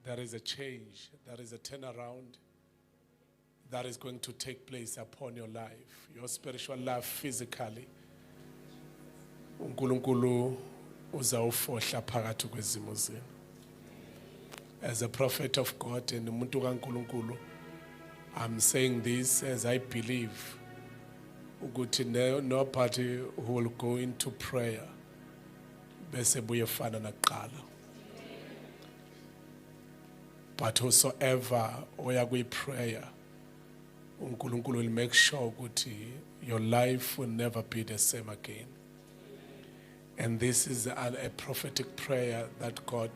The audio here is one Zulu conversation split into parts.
there is a change, there is a turnaround that is going to take place upon your life, your spiritual life physically. uNkulunkulu uzawufohla phakathi kwezimo zenu. As a prophet of God and umuntu kaNkulunkulu, I'm saying this as I believe ukuthi nobody who will go into prayer bese buye fana nakuqala. But whosoever oya kwi-prayer, uNkulunkulu will make sure ukuthi your life will never be the same again. And this is a prophetic prayer that God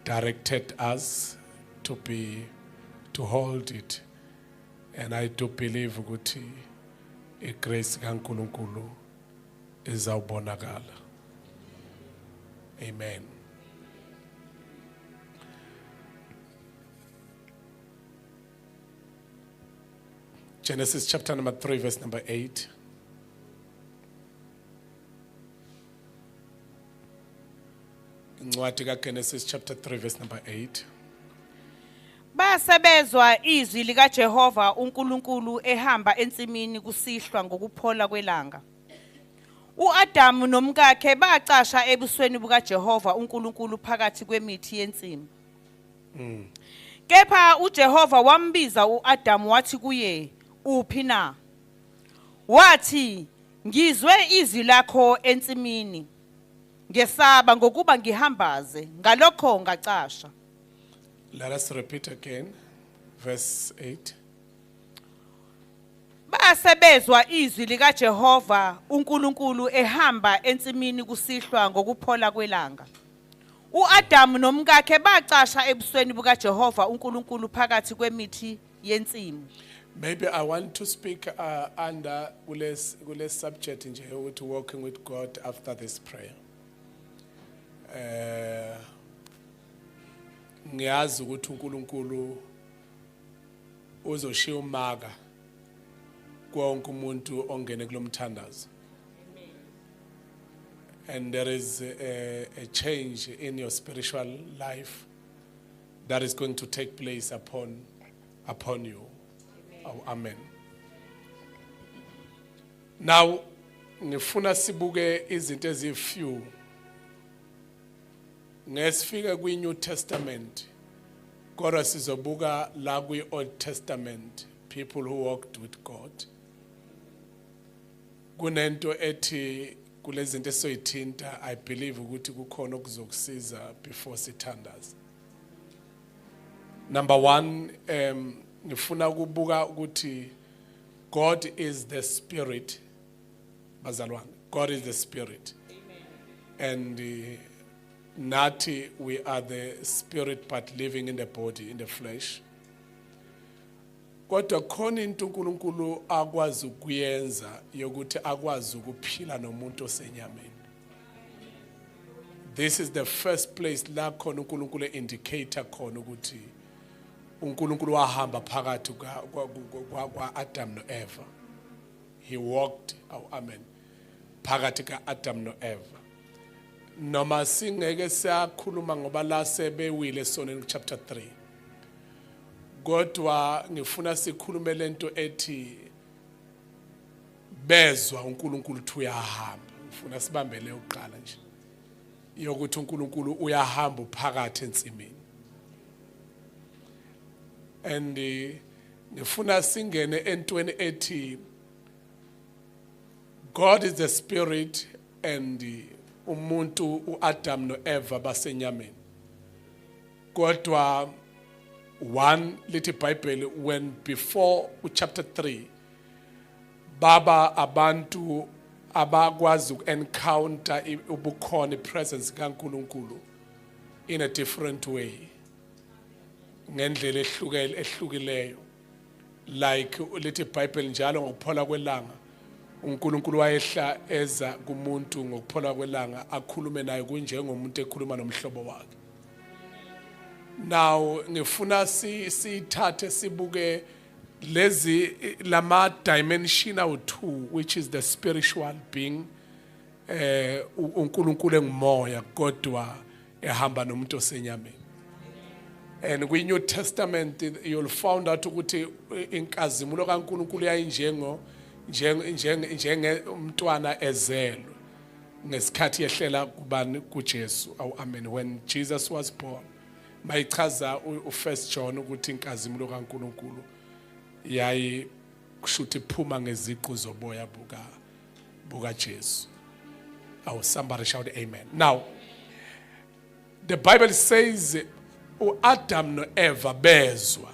directed us to hold it. And I do believe ukuthi igrace kaNkulunkulu izawubonakala. Amen. Genesis chapter number 3, verse number 8. Incwadi kaGenesis chapter 3, verse number 8. Basebezwa izwi lika Jehova uNkulunkulu ehamba ensimini kusihlwa ngokuphola kwelanga. uAdamu nomkakhe bacasha ebusweni buka Jehova uNkulunkulu phakathi kwemithi yensimu. Kepha uJehova wambiza uAdamu wathi kuye, "Uphi na?" Wathi, "Ngizwe izwi lakho ensimini. Ngesaba ngokuba ngihambaze, ngalokho ngacasha." Let us repeat again, verse 8. Basebezwa izwi lika Jehova uNkulunkulu ehamba ensimini kusihlwa ngokuphola kwelanga. uAdamu nomkakhe bacasha ebusweni buka Jehova uNkulunkulu phakathi kwemithi yensimu. Maybe I want to speak under kule subject nje ukuthi walking with God after this prayer. Ngiyazi ukuthi uNkulunkulu uzoshiya umaka konke umuntu ongene kulomthandazo. And there is a change in your spiritual life that is going to take place upon you. Oh, amen. Now, ngifuna sibuke izinto ezifew. Ngesifika kwi-New Testament, kodwa sizobuka la kwi-Old Testament, people who walked with God. Kunento ethi kulezinto esoyithinta, I believe ukuthi kukhona okuzokusiza before sithandaza. Number one, ngifuna ukubuka ukuthi God is the Spirit. Bazalwane, God is the Spirit. Amen. And nathi we are the spirit but living in the body, in the flesh. Kodwa khona into uNkulunkulu akwazi ukuyenza yokuthi akwazi ukuphila nomuntu osenyameni. This is the first place la khona uNkulunkulu indicator khona ukuthi uNkulunkulu wahamba phakathi kwa Adam no Eva. He walked, oh amen, phakathi ka Adam no Eva. Noma singeke siyakhuluma ngoba la sebewile soneni chapter 3. Kodwa ngifuna sikhulume lento ethi bezwa uNkulunkulu uthi uyahamba. Ngifuna sibambele uqala nje yokuthi uNkulunkulu uyahamba phakathi ensimini. And ngifuna singene entweni ethi God is the Spirit and umuntu uAdam noEva basenyameni. Kodwa one little Bible when before chapter 3 baba abantu abakwazi encounter ubukhona presence kaNkulunkulu in a different way. Ngendlela ehlukileyo. Like little Bible njalo ngokuphola kwelanga uNkulunkulu wayehla eza kumuntu ngokuphola kwelanga akhulume naye kunjengomuntu ekhuluma nomhlobo wakhe. Now ngifuna sithathe sibuke lezi lama dimension awu2 which is the spiritual being uNkulunkulu engimoya kodwa ehamba nomuntu osenyameni. And kwi New Testament you'll find out ukuthi inkazimulo kaNkulunkulu yayinjengo njenge umntwana ezelwe ngesikhathi yehlela kubani kuJesu. Amen. When Jesus was born, mayichaza u1 John ukuthi inkazimulo kaNkulunkulu yayi kushuthi iphuma ngeziqu zoboya buka Jesu. Somebody shout amen. Now, the Bible says Adam no Eva bezwa.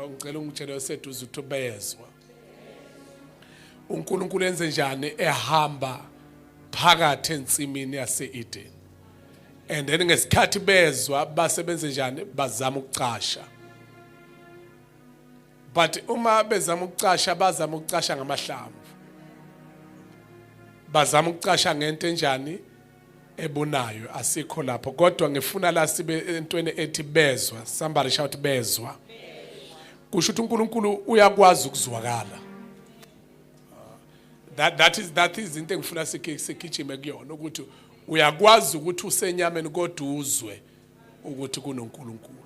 Ngicela ungitshele seduze ukuthi bezwa. uNkulunkulu enze njani ehamba phakathi ensimini yase-Eden. And then ngesikhathi bezwa basebenze njani bazama ukucasha. But uma bezama ukucasha bazama ukucasha ngamahlamvu. Bazama ukucasha ngento enjani ebunayo asikho lapho kodwa ngifuna la sibe entweni ethi bezwa. Somebody shout bezwa. Kusho ukuthi uNkulunkulu uyakwazi ukuzwakala. That is into engifuna sikigijime kuyona ukuthi uyakwazi ukuthi usenyameni kodwa uzwe ukuthi kunoNkulunkulu.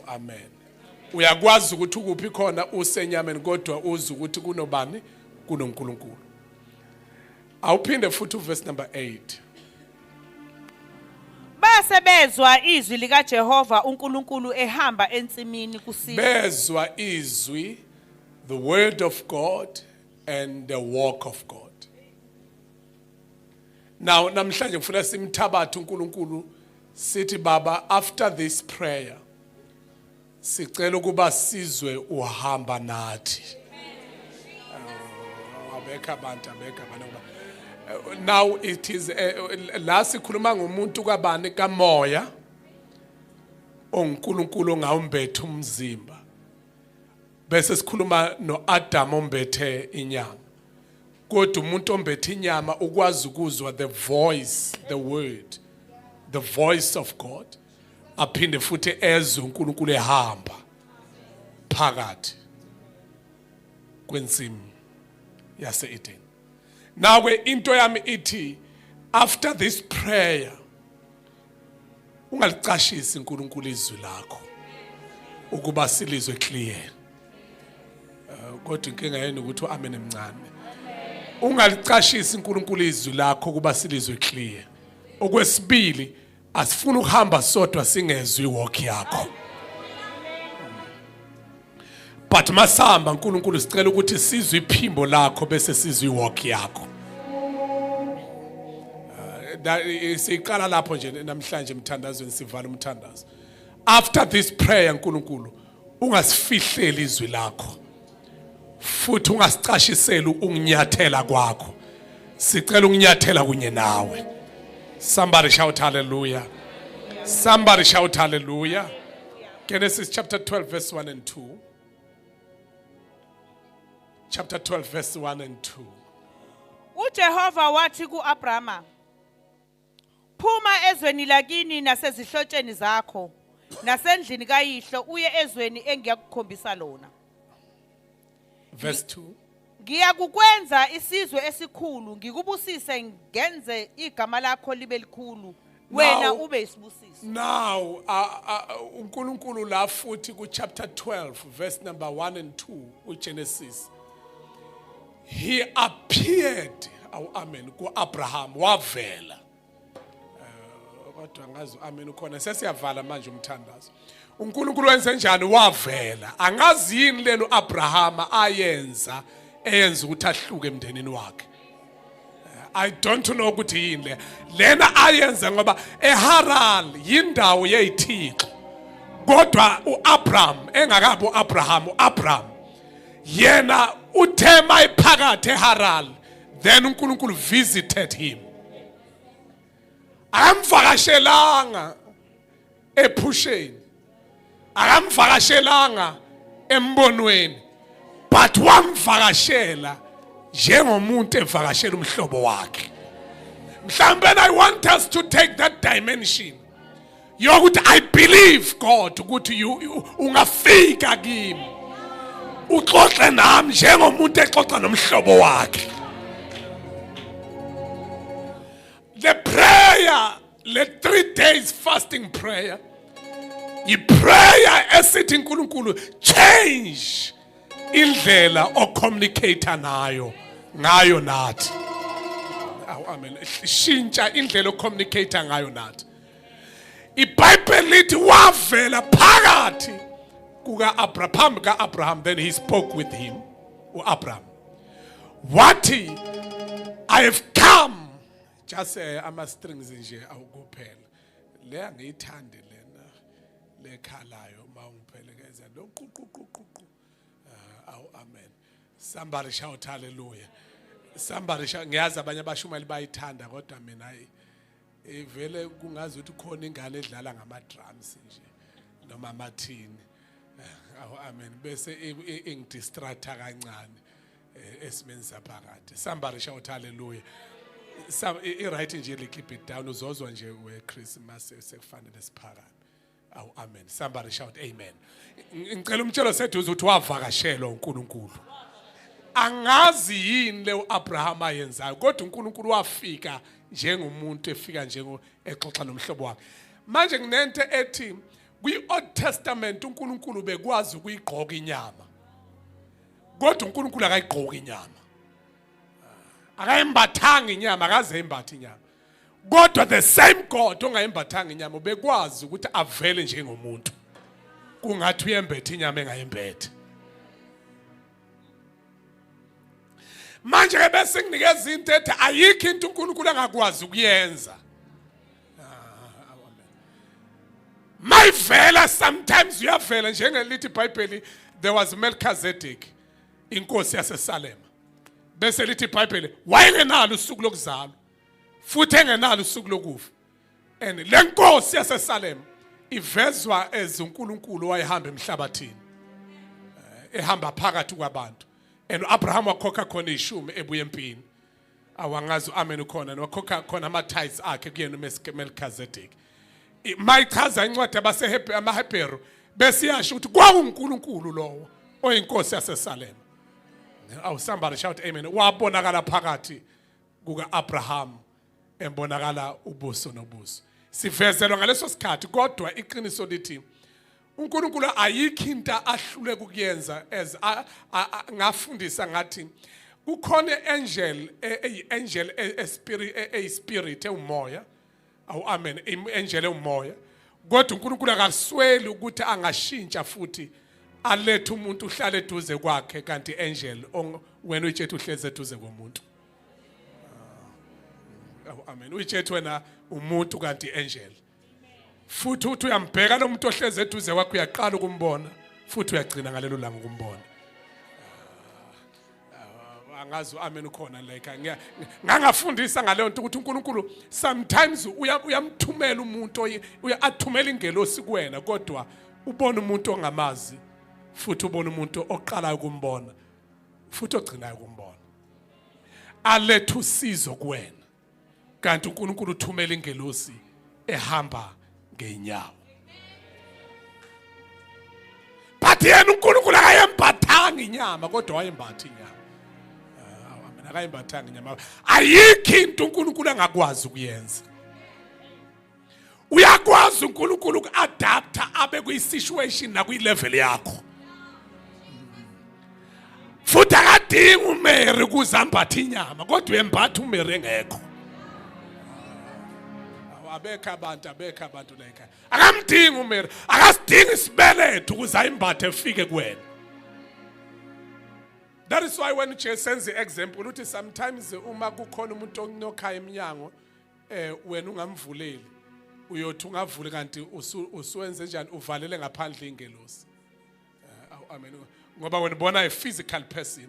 Amen. Uyakwazi ukuthi ukuphi khona usenyameni kodwa uzwe ukuthi kunobani kunoNkulunkulu. Awuphinde futhi uverse number 8. Basebezwa izwi lika Jehova uNkulunkulu ehamba ensimini kusile. Bezwa izwi, the word of God and the walk of God. Now namhlanje ngifuna simthabathe uNkulunkulu sithi Baba, after this prayer sicela ukuba sizwe uhamba nathi. Abeka abantu. Now it is la sikhuluma ngomuntu kabani kamoya oNkulunkulu ngawumbethe umzimba. Bese sikhuluma noAdam ombethe inyama. Kodwa umuntu ombethe inyama ukwazi ukuzwa the voice, the word, the voice of God. Aphinde futhi ezwe uNkulunkulu ehamba phakathi kwensimi yase-Eden. Now into yami ithi after this prayer ungalicashisi uNkulunkulu izwi lakho ukuba silizwe clear. Kodwa inkinga yenu ukuthi amen emncane. Ungalicashisi uNkulunkulu izwi lakho ukuba silizwe clear. Okwesibili asifuna ukuhamba sodwa singezwe iwalk yakho. But masamba uNkulunkulu sicela ukuthi sizwe iphimbo lakho bese sizwe iwalk yakho. Siqala lapho nje namhlanje emthandazweni sivala umthandazo. After this prayer uNkulunkulu ungasifihleli izwi lakho. Futhi ungasicashiseli ukunyathela kwakho. Sicela ukunyathela kunye nawe. Somebody shout hallelujah. Somebody shout hallelujah. Genesis chapter 12 verse 1 and 2. Chapter 12 verse 1 and 2. uJehova wathi kuAbrahama, phuma ezweni lakini nasezihlotsheni zakho nasendlini kayihlo uye ezweni engiyakukhombisa lona. Verse 2. Ngiyakukwenza isizwe esikhulu ngikubusise ngenze igama lakho libe likhulu wena ube isibusiso. Now uNkulunkulu la futhi ku chapter 12 verse number 1 and 2 uGenesis. He appeared, amen, kuAbraham wavela. Kodwa ngazi amen ukhona sesiyavala manje umthandazo. uNkulunkulu wenze njani wavela? Angazi yini lelo Abraham ayenza ukuthi ahluke emndenini wakhe. I don't know ukuthi yini lena ayenza ngoba eHaran yindawo yezithixo. Kodwa uAbraham engakabi uAbraham yena uthema iphakathi eHaran, then uNkulunkulu visited him. Akamvakashelanga ephusheni, akamvakashelanga embonweni, but wamvakashela njengomuntu evakashela umhlobo wakhe. Mhlambe I want us to take that dimension. Yokuthi I believe God ukuthi ungafika kimi. Uxoxe nami njengomuntu exoxa nomhlobo wakhe. The prayer, the 3 days fasting prayer, prayer esithi uNkulunkulu change indlela ocommunicate ngayo nathi. Amen. Shintsha indlela ocommunicate ngayo nathi. iBhayibheli lithi wavela phakathi kuka-Abraham, then he spoke with him, Abraham. Wathi, I have come. Just ama strings nje awukuphela. Le angiyithandi lena le khalayo mawungiphelekeza lo quququququ. Amen. Somebody shout hallelujah. Somebody shout. Ngiyazi abanye abashumeli bayithanda kodwa mina vele kungazi ukuthi khona ingane edlala ngama drums nje noma amathini. Amen. Bese ingidistracta kancane esimeni saphakade. Somebody shout hallelujah. Right nje keep it down uzozwa nje weChristmas sekufanele siphakame. Amen. Somebody shout amen. Ngicela umtshelo seduze ukuthi wavakashelwa uNkulunkulu. Angazi yini le uAbraham ayenzayo kodwa uNkulunkulu wafika njengomuntu efika exoxa nomhlobo wakhe. Manje nginento ethi kwi-Old Testament uNkulunkulu bekwazi ukuyigqoka inyama. Kodwa uNkulunkulu akayigqoka inyama. Akayimbathanga inyama, akaze imbathe inyama. Kodwa the same God ongayimbathanga inyama bekwazi ukuthi avele njengomuntu. Kungathi uyembethe inyama engayembethe. Manje ke bese nginikeza into ethi ayikho into uNkulunkulu angakwazi ukuyenza. Mayivela sometimes uyavela njengelithi iBhayibheli there was Melchizedek inkosi yaseSalem. Bese lithi iBhayibheli wayengenalo usuku lokuzalwa futhi engenalo usuku lokufa. And le nkosi yaseSalem ivezwa ezuNkulunkulu wayehamba emhlabathini. Ehamba phakathi kwabantu. And Abraham wakhokha khona ishumi ebuye empini. Awangazi amen ukhona wakhokha khona ama tithes akhe kuyena uMelchizedek. Mayichaza incwadi amaHebheru bese yasho ukuthi kwakuNkulunkulu lowo oyinkosi yaseSalem. Somebody shout amen. Wabonakala phakathi kuka-Abraham embonakala ubuso nobuso. Sivezelwa ngaleso sikhathi kodwa iqiniso lithi uNkulunkulu ayikho into ahlule ukuyenza as ngafundisa ngathi kukhona angel spirit umoya. Amen. Angel umoya. Kodwa uNkulunkulu akasweli ukuthi angashintsha futhi alethe umuntu uhlale eduze kwakhe kanti angel wena uyijethe uhleze eduze komuntu. Amen. Uyijethe wena umuntu kanti angel. Futhi uthi uyambheka lo muntu ohleze eduze kwakhe uyaqala ukumbona futhi uyagcina ngalelo langa ukumbona. Angazi amen ukhona like ngangafundisa ngaleyo nto ukuthi uNkulunkulu sometimes uyamthumela umuntu uyathumela ingelosi kuwena kodwa ubona umuntu ongamazi futhi ubona umuntu oqala ukumbona futhi ogcinayo ukumbona. Alethe usizo kuwena kanti uNkulunkulu uthumela ingelosi ehamba ngeenyawo. But yena uNkulunkulu akayembathanga inyama kodwa wayembatha inyama. Akayimbathanga inyama. Ayikho into uNkulunkulu angakwazi ukuyenza. Uyakwazi uNkulunkulu ukuadapta abe kwi-situation nakwi-level yakho. Futhi akadingi uMary ukuzambatha inyama kodwa uyembatha uMary engekho. Abekho abantu like akamdingi uMary, akasidingi isibeletho ukuze ayimbathe efike kuwena. That is why when Jesus sends the example uthi sometimes uma kukhona umuntu onokha eminyango wena ungamvuleli uyothi ungavule kanti usuwenze njani uvalele ngaphandle ingelosi. Amen. Ngoba wena bona a physical person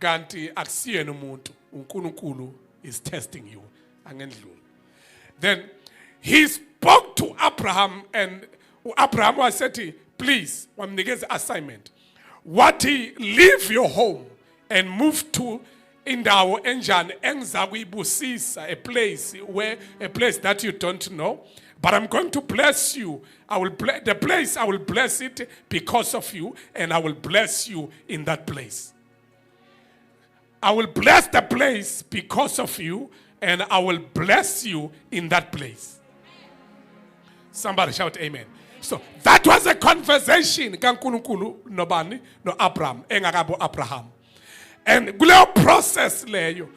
kanti akusiyena umuntu uNkulunkulu is testing you angendlula. Then he spoke to Abraham and Abraham was said please wamnikeza assignment. What he leave your home and move to indawo enjani engizakuyibusisa a place that you don't know, but I'm going to bless you. I will bless it because of you, and I will bless you in that place. I will bless the place because of you, and I will bless you in that place. Somebody shout amen. So that was a conversation kaNkulunkulu nobani no Abraham engakabo Abraham. And kuleyo process leyo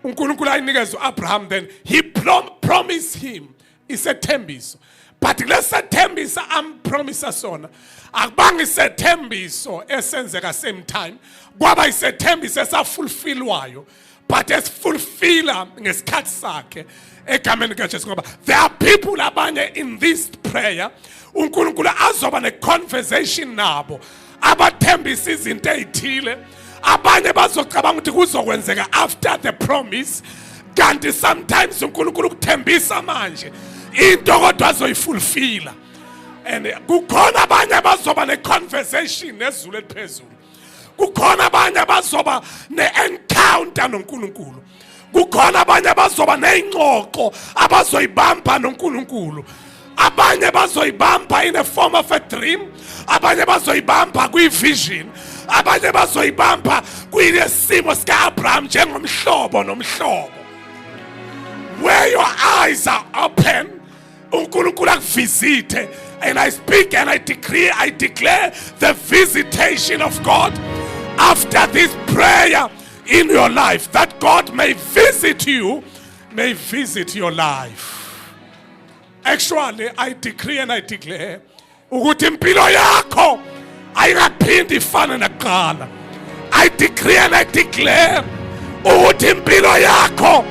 uNkulunkulu ayinikeza uAbraham, then he promised him isethembiso. But lesethembiso ampromise sona akubanga isethembiso esenzeka same time, kwaba isethembiso esafulfillwayo, but esifulfilla ngesikhathi sakhe egameni kaJesu. Ngoba there are people abanye in this prayer uNkulunkulu azoba ne conversation nabo abathembisa izinto ezithile, abanye bazocabanga ukuthi kuzokwenzeka after the promise, kanti sometimes uNkulunkulu ukuthembisa manje into kodwa azoyifulfilla. And kukhona abanye bazoba ne conversation nezulu eliphezulu, kukhona abanye bazoba ne encounter noNkulunkulu, kukhona abanye bazoba nezingxoxo abazoyibamba noNkulunkulu, abanye bazoyibamba in a form of a dream, abanye bazoyibamba kwi-vision, abanye bazoyibamba kuyisimo sika-Abraham njengomhlobo nomhlobo. Where your eyes are open, uNkulunkulu akuvisite, and I speak and I declare the visitation of God after this prayer in your life, that God may visit you, may visit your life. Actually, I decree and I declare ukuthi impilo yakho ayingaphindi ifane nakuqala. I decree and I declare ukuthi impilo yakho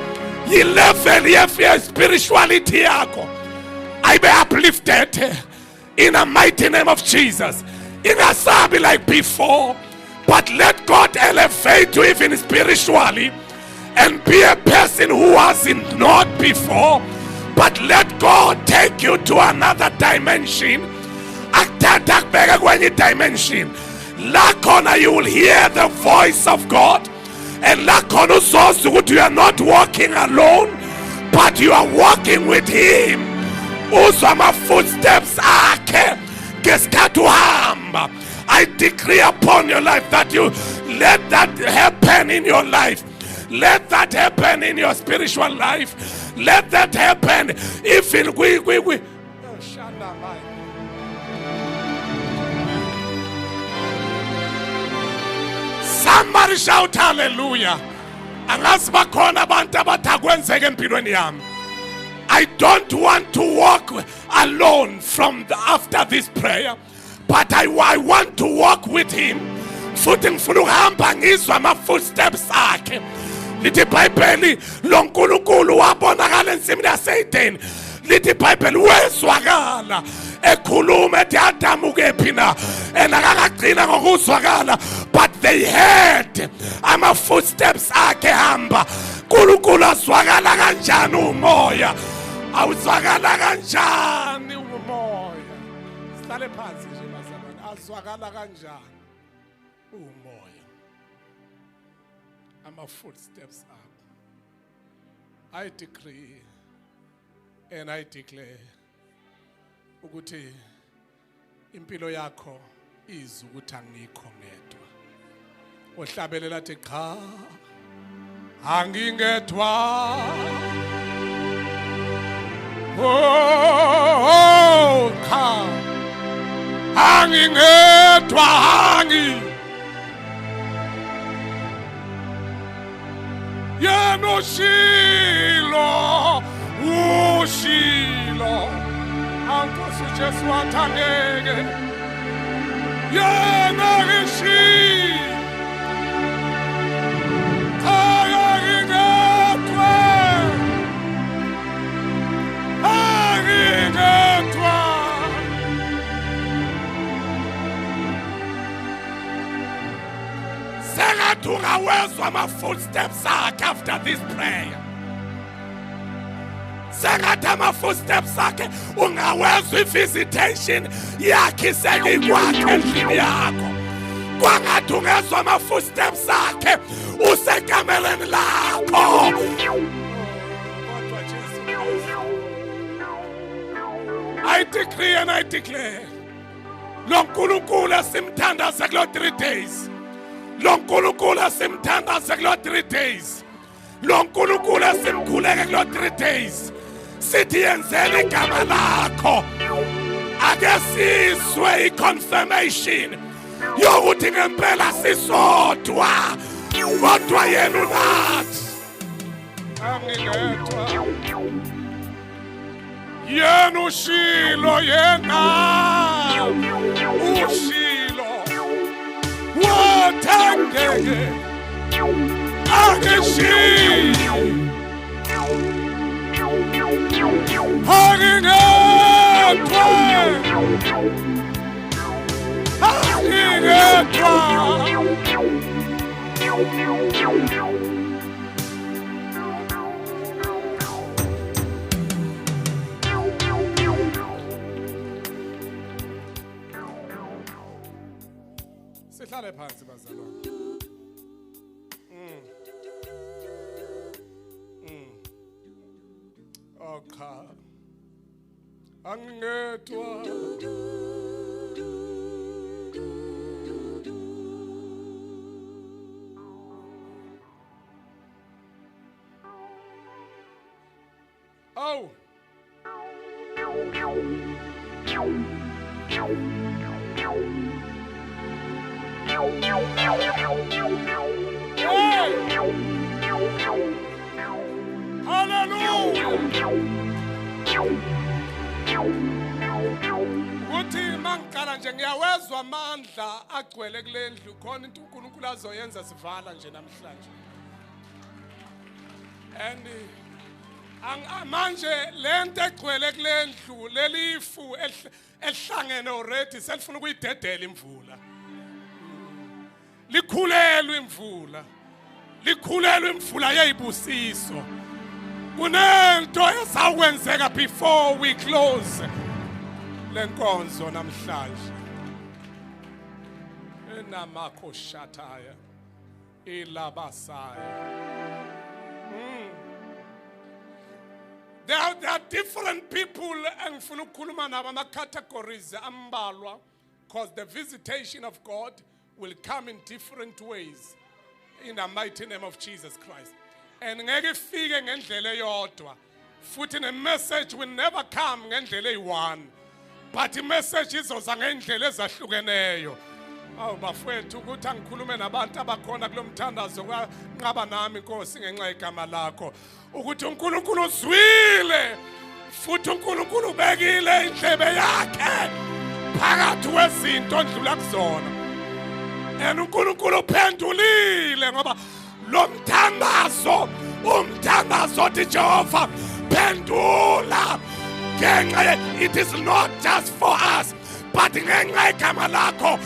yilevel ye spirituality yakho ayibe uplifted in the mighty name of Jesus. Ingasabi like before, but let God elevate you even spiritually and be a person who wasn't not before. But let God take you to another dimension. Akuthatha kwenye dimension. La khona you will hear the voice of God. And la khona uzozwa ukuthi you are not walking alone, but you are walking with Him. Uzwa ama footsteps akhe ngesikhathi uhamba. I decree upon your life that you let that happen in your life. Let that happen in your spiritual life. Let that happen even we. Somebody shout hallelujah. Angazi bakhona abantu abathakwenzeka empilweni yami. I don't want to walk alone after this prayer, but I want to walk with Him. Futhi ngifuna ukuhamba ngizwa ama footsteps akhe. Lithi iBhayibheli lo Nkulunkulu wabonakala ensimini yaseYedeni. Lithi iBhayibheli wezwakala ekhuluma ethi Adamu kephi na, akakagcina ngokuzwakala, but they heard ama footsteps akhe hamba. Nkulunkulu azwakala kanjani umoya? Awuzwakala kanjani umoya? Sihlale phansi nje bazalwane, azwakala kanjani umoya? Ama footsteps up. I decree and I declare ukuthi impilo yakho izwe ukuthi angikho ngedwa. Ohlabelela athi cha angingedwa. Oh cha angingedwa yena ushilo Nkosi Jesu wathangeke yena ngishi angingedwa sengathi ungawezwa ama footsteps akhe after this prayer. Sengathi ama footsteps akhe ungawezwa i-visitation yakhe seyikwakhe endlini yakho. Kwangathi ungezwa ama footsteps akhe usekameleni lakho. I decree and I declare, lo Nkulunkulu simthandaza kulo 3 days. Lo Nkulunkulu simthandaza kulo 3 days. lo nkulunkulu esimkhuleke kulo 3 days sithi yenzele igama lakho ake sizwe i-confirmation yokuthi ngempela sisodwa kodwa yena unathi angingedwa yena ushilo yena ushilo wathandeke angishilo angingedwa sihlale phansi bazalwane. Oh cha angingedwa oh Ukuthi mangikala nje ngiyawezwa amandla agcwele kule ndlu khona into uNkulunkulu azoyenza sivala nje namhlanje. And manje lento egcwele kule ndlu lelifu ehlangene already selifuna ukuyidedela imvula. Likhulelwe imvula. Likhulelwe imvula yeyibusiso. Kunento esakwenzeka before we close lenkonzo namhlanje. Enamakho shataya ilabasaya. There are different people engifuna ukukhuluma nabo ama categories ambalwa because the visitation of God will come in different ways in the mighty name of Jesus Christ. And ngeke ifike ngendlela eyodwa futhi ne message will never come ngendlela eyi-one but i-message izoza ngendlela ezahlukeneyo. Awu bafowethu ukuthi angikhulume nabantu abakhona kulo mthandazo kaNqaba Nami Nkosi ngenxa yegama lakho ukuthi uNkulunkulu uzwile futhi uNkulunkulu ubekile indlebe yakhe phakathi kwezinto ondlula kuzona and uNkulunkulu uphendulile ngoba lo mthandazo umthandazo othi Jehova phendula ngenxa it is not just for us but ngenxa yegama lakho.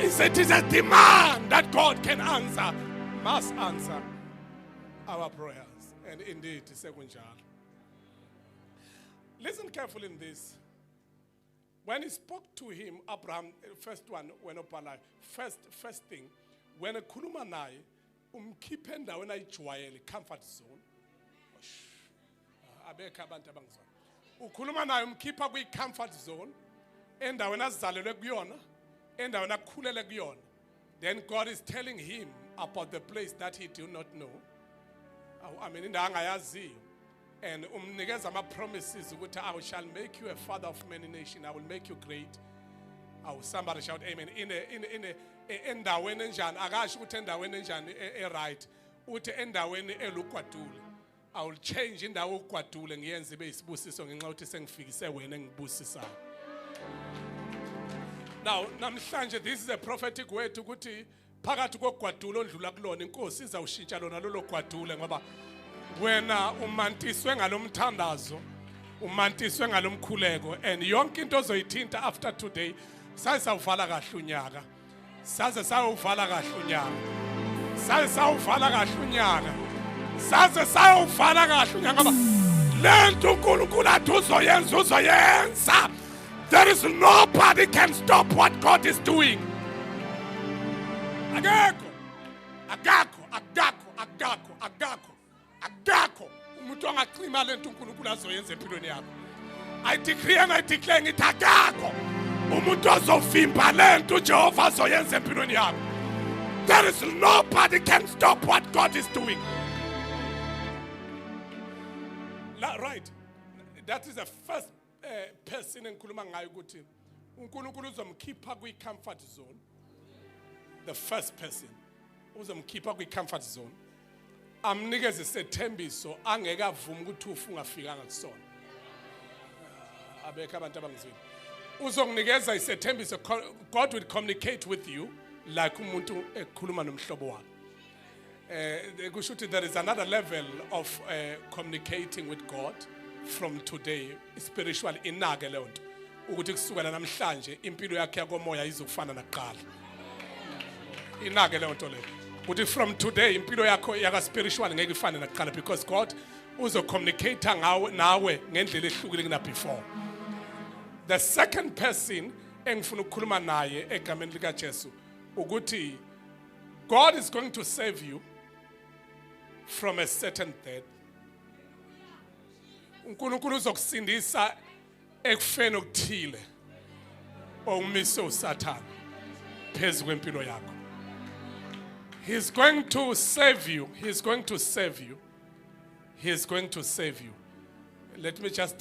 It is a demand that God can answer, must answer our prayers. And indeed, sekunjalo. Listen carefully in this. When he spoke to him, Abraham, first one, when first thing, when a khuluma naye, umkhiphe endaweni ayijwayele, comfort zone. Abekho abantu abangizwa. Ukhuluma naye umkhipha kwi-comfort zone, endaweni azalelwe kuyona. Then God is telling him about the place that he do not know. I mean, in the angayazi, and umnikeza ama promises ukuthi I shall make you a father of many nations. I will make you great. Somebody shout amen. In endaweni enjani akasho ukuthi endaweni enjani right. Uthi endaweni elugwadule. I will change indawo ugwadule ngiyenze ibe isibusiso ngenxa ukuthi sengifikise wena engibusisayo. Now, namhlanje this is a prophetic word ukuthi phakathi kokugwadule ondlula kulona inkosi izawushintsha lona lolo gwadule ngoba wena umantiswe ngalomthandazo umantiswe ngalomkhuleko and yonke into ozoyithinta after today sayisawuvala kahle unyaka saze sayuvala kahle unyaka sayisawuvala kahle unyaka saze sayuvala kahle unyaka ngoba lento uNkulunkulu athi uzoyenza. There is nobody can stop what God is doing. Agako. Umuntu angaqhima lento uNkulunkulu azoyenza empilweni yakho. I decree and I declare ngithi agako. Umuntu azovimba lento uJehova azoyenza empilweni yakho. There is nobody can stop what God is doing. that is the first person engikhuluma ngayo ukuthi uNkulunkulu uzomkhipha kwi-comfort zone. The first person uzomkhipha kwi-comfort zone. Amnikeze isethembiso angeke avuma ukuthi ufu ungafikanga kusona. Abekho abantu abangizwini. Uzonginikeza isethembiso. God will communicate with you like umuntu ekhuluma nomhlobo wakhe. Kusho ukuthi there is another level of communicating with God from today spiritually inake leyo nto ukuthi kusukela namhlanje impilo yakhe yakomoya izokufana nakuqala. Inake leyo nto leyo. Ukuthi from today impilo yakho yaka spiritual ngeke ifane nakuqala because God uzo communicate nawe ngendlela ehlukile kuna before. The second person engifuna ukukhuluma naye egameni lika Jesu ukuthi God is going to save you from a certain death. uNkulunkulu uzokusindisa ekufeni okuthile okumise uSathane phezu kwempilo yakho. He's going to save you. He's going to save you. He's going to save you. Let me just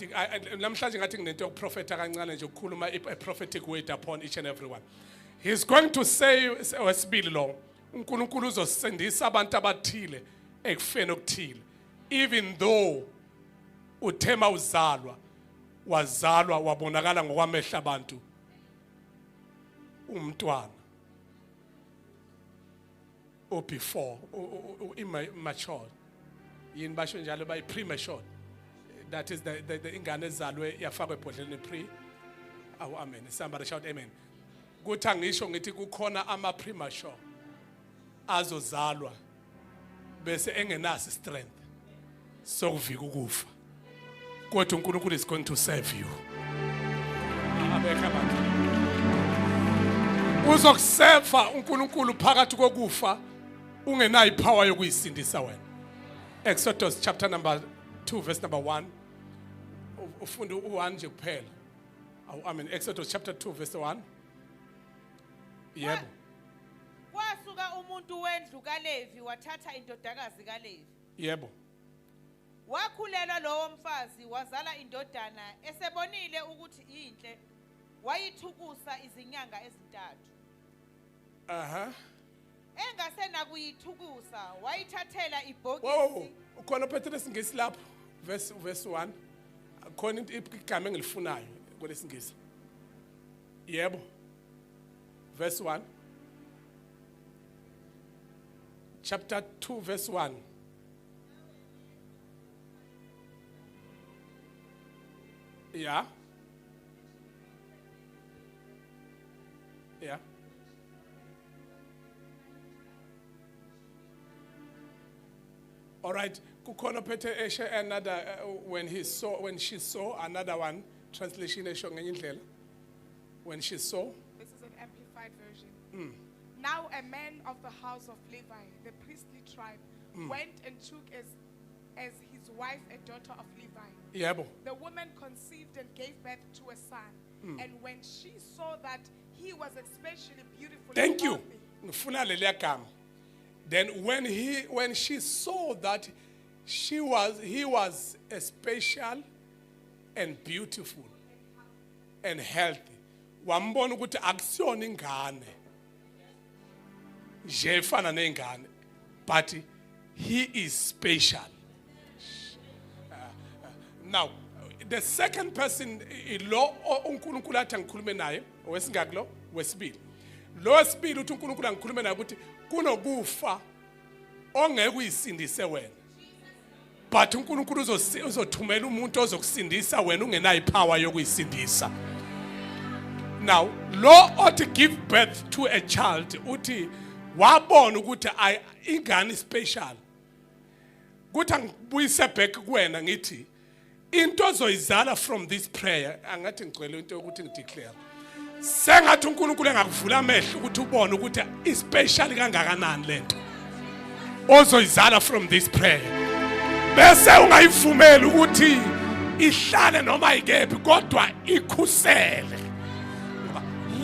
namhlanje ngathi nginento yokuprofeta kancane nje ukukhuluma a prophetic word upon each and everyone. He's going to save wesibili lo. uNkulunkulu uzosindisa abantu abathile ekufeni okuthile. Even though uthema wazalwa wabonakala ngokwamehla abantu umntwana or before immature yini basho njalo by premature, that is the ingane ezalwe yafakwa ebhodleleni pre. Amen. Somebody shout amen. Kuthi angisho ngithi kukhona ama premature azozalwa bese engenaso strength sokuvika ukufa. Kodwa uNkulunkulu is going to save you. Abekho abantu uzokuseva uNkulunkulu phakathi kokufa ungenayo ipower yokuyisindisa wena. Exodus chapter number 2 verse number 1. Ufunda u1 nje kuphela. Amen. Exodus chapter 2 verse 1. Yebo. Kwasuka umuntu wendlu kaLevi wathatha indodakazi kaLevi. Yebo. Wakhulelwa lowo mfazi wazala indodana esebonile ukuthi inhle wayithukusa izinyanga ezintathu. Engasena kuyithukusa wayithathela ibhokisi. Wow, ukhona phethe lesingisi lapho verse 1. Khona igama engilifunayo kwelesingisi. Yebo. Verse 1. Chapter 2 verse 1. Yeah. Yeah. All right. Kukhona phethe another when she saw another one translation esho ngenye indlela. When she saw. This is an amplified version. Now a man of the house of Levi, the priestly tribe, went and took as his wife a daughter of Levi. Yebo. The woman conceived and gave birth to a son. And when she saw that he was especially beautiful, thank and you. lovely, Ngifuna leliya gama. Then when she saw that he was special and beautiful and healthy, wambona ukuthi akusiyona ingane nje efana nengane, but he is special. Now the second person lo uNkulunkulu athi ngikhulume naye owesingaki lo wesibili. Lo wesibili uthi uNkulunkulu angikhulume naye ukuthi kunokufa ongeke uyisindise wena, but uNkulunkulu uzothumela umuntu ozokusindisa wena ungenayo ipower yokuyisindisa. Now lo othi give birth to a child uthi wabona ukuthi ingane special. Kuthi angibuyise back kuwena ngithi into ozoyizala from this prayer angathi ngicela into ukuthi ngideclare sengathi uNkulunkulu engakuvula amehlo ukuthi ubone ukuthi ispecial kangakanani lento ozoyizala from this prayer, bese ungayivumeli ukuthi ihlale noma ikephi kodwa ikhusele.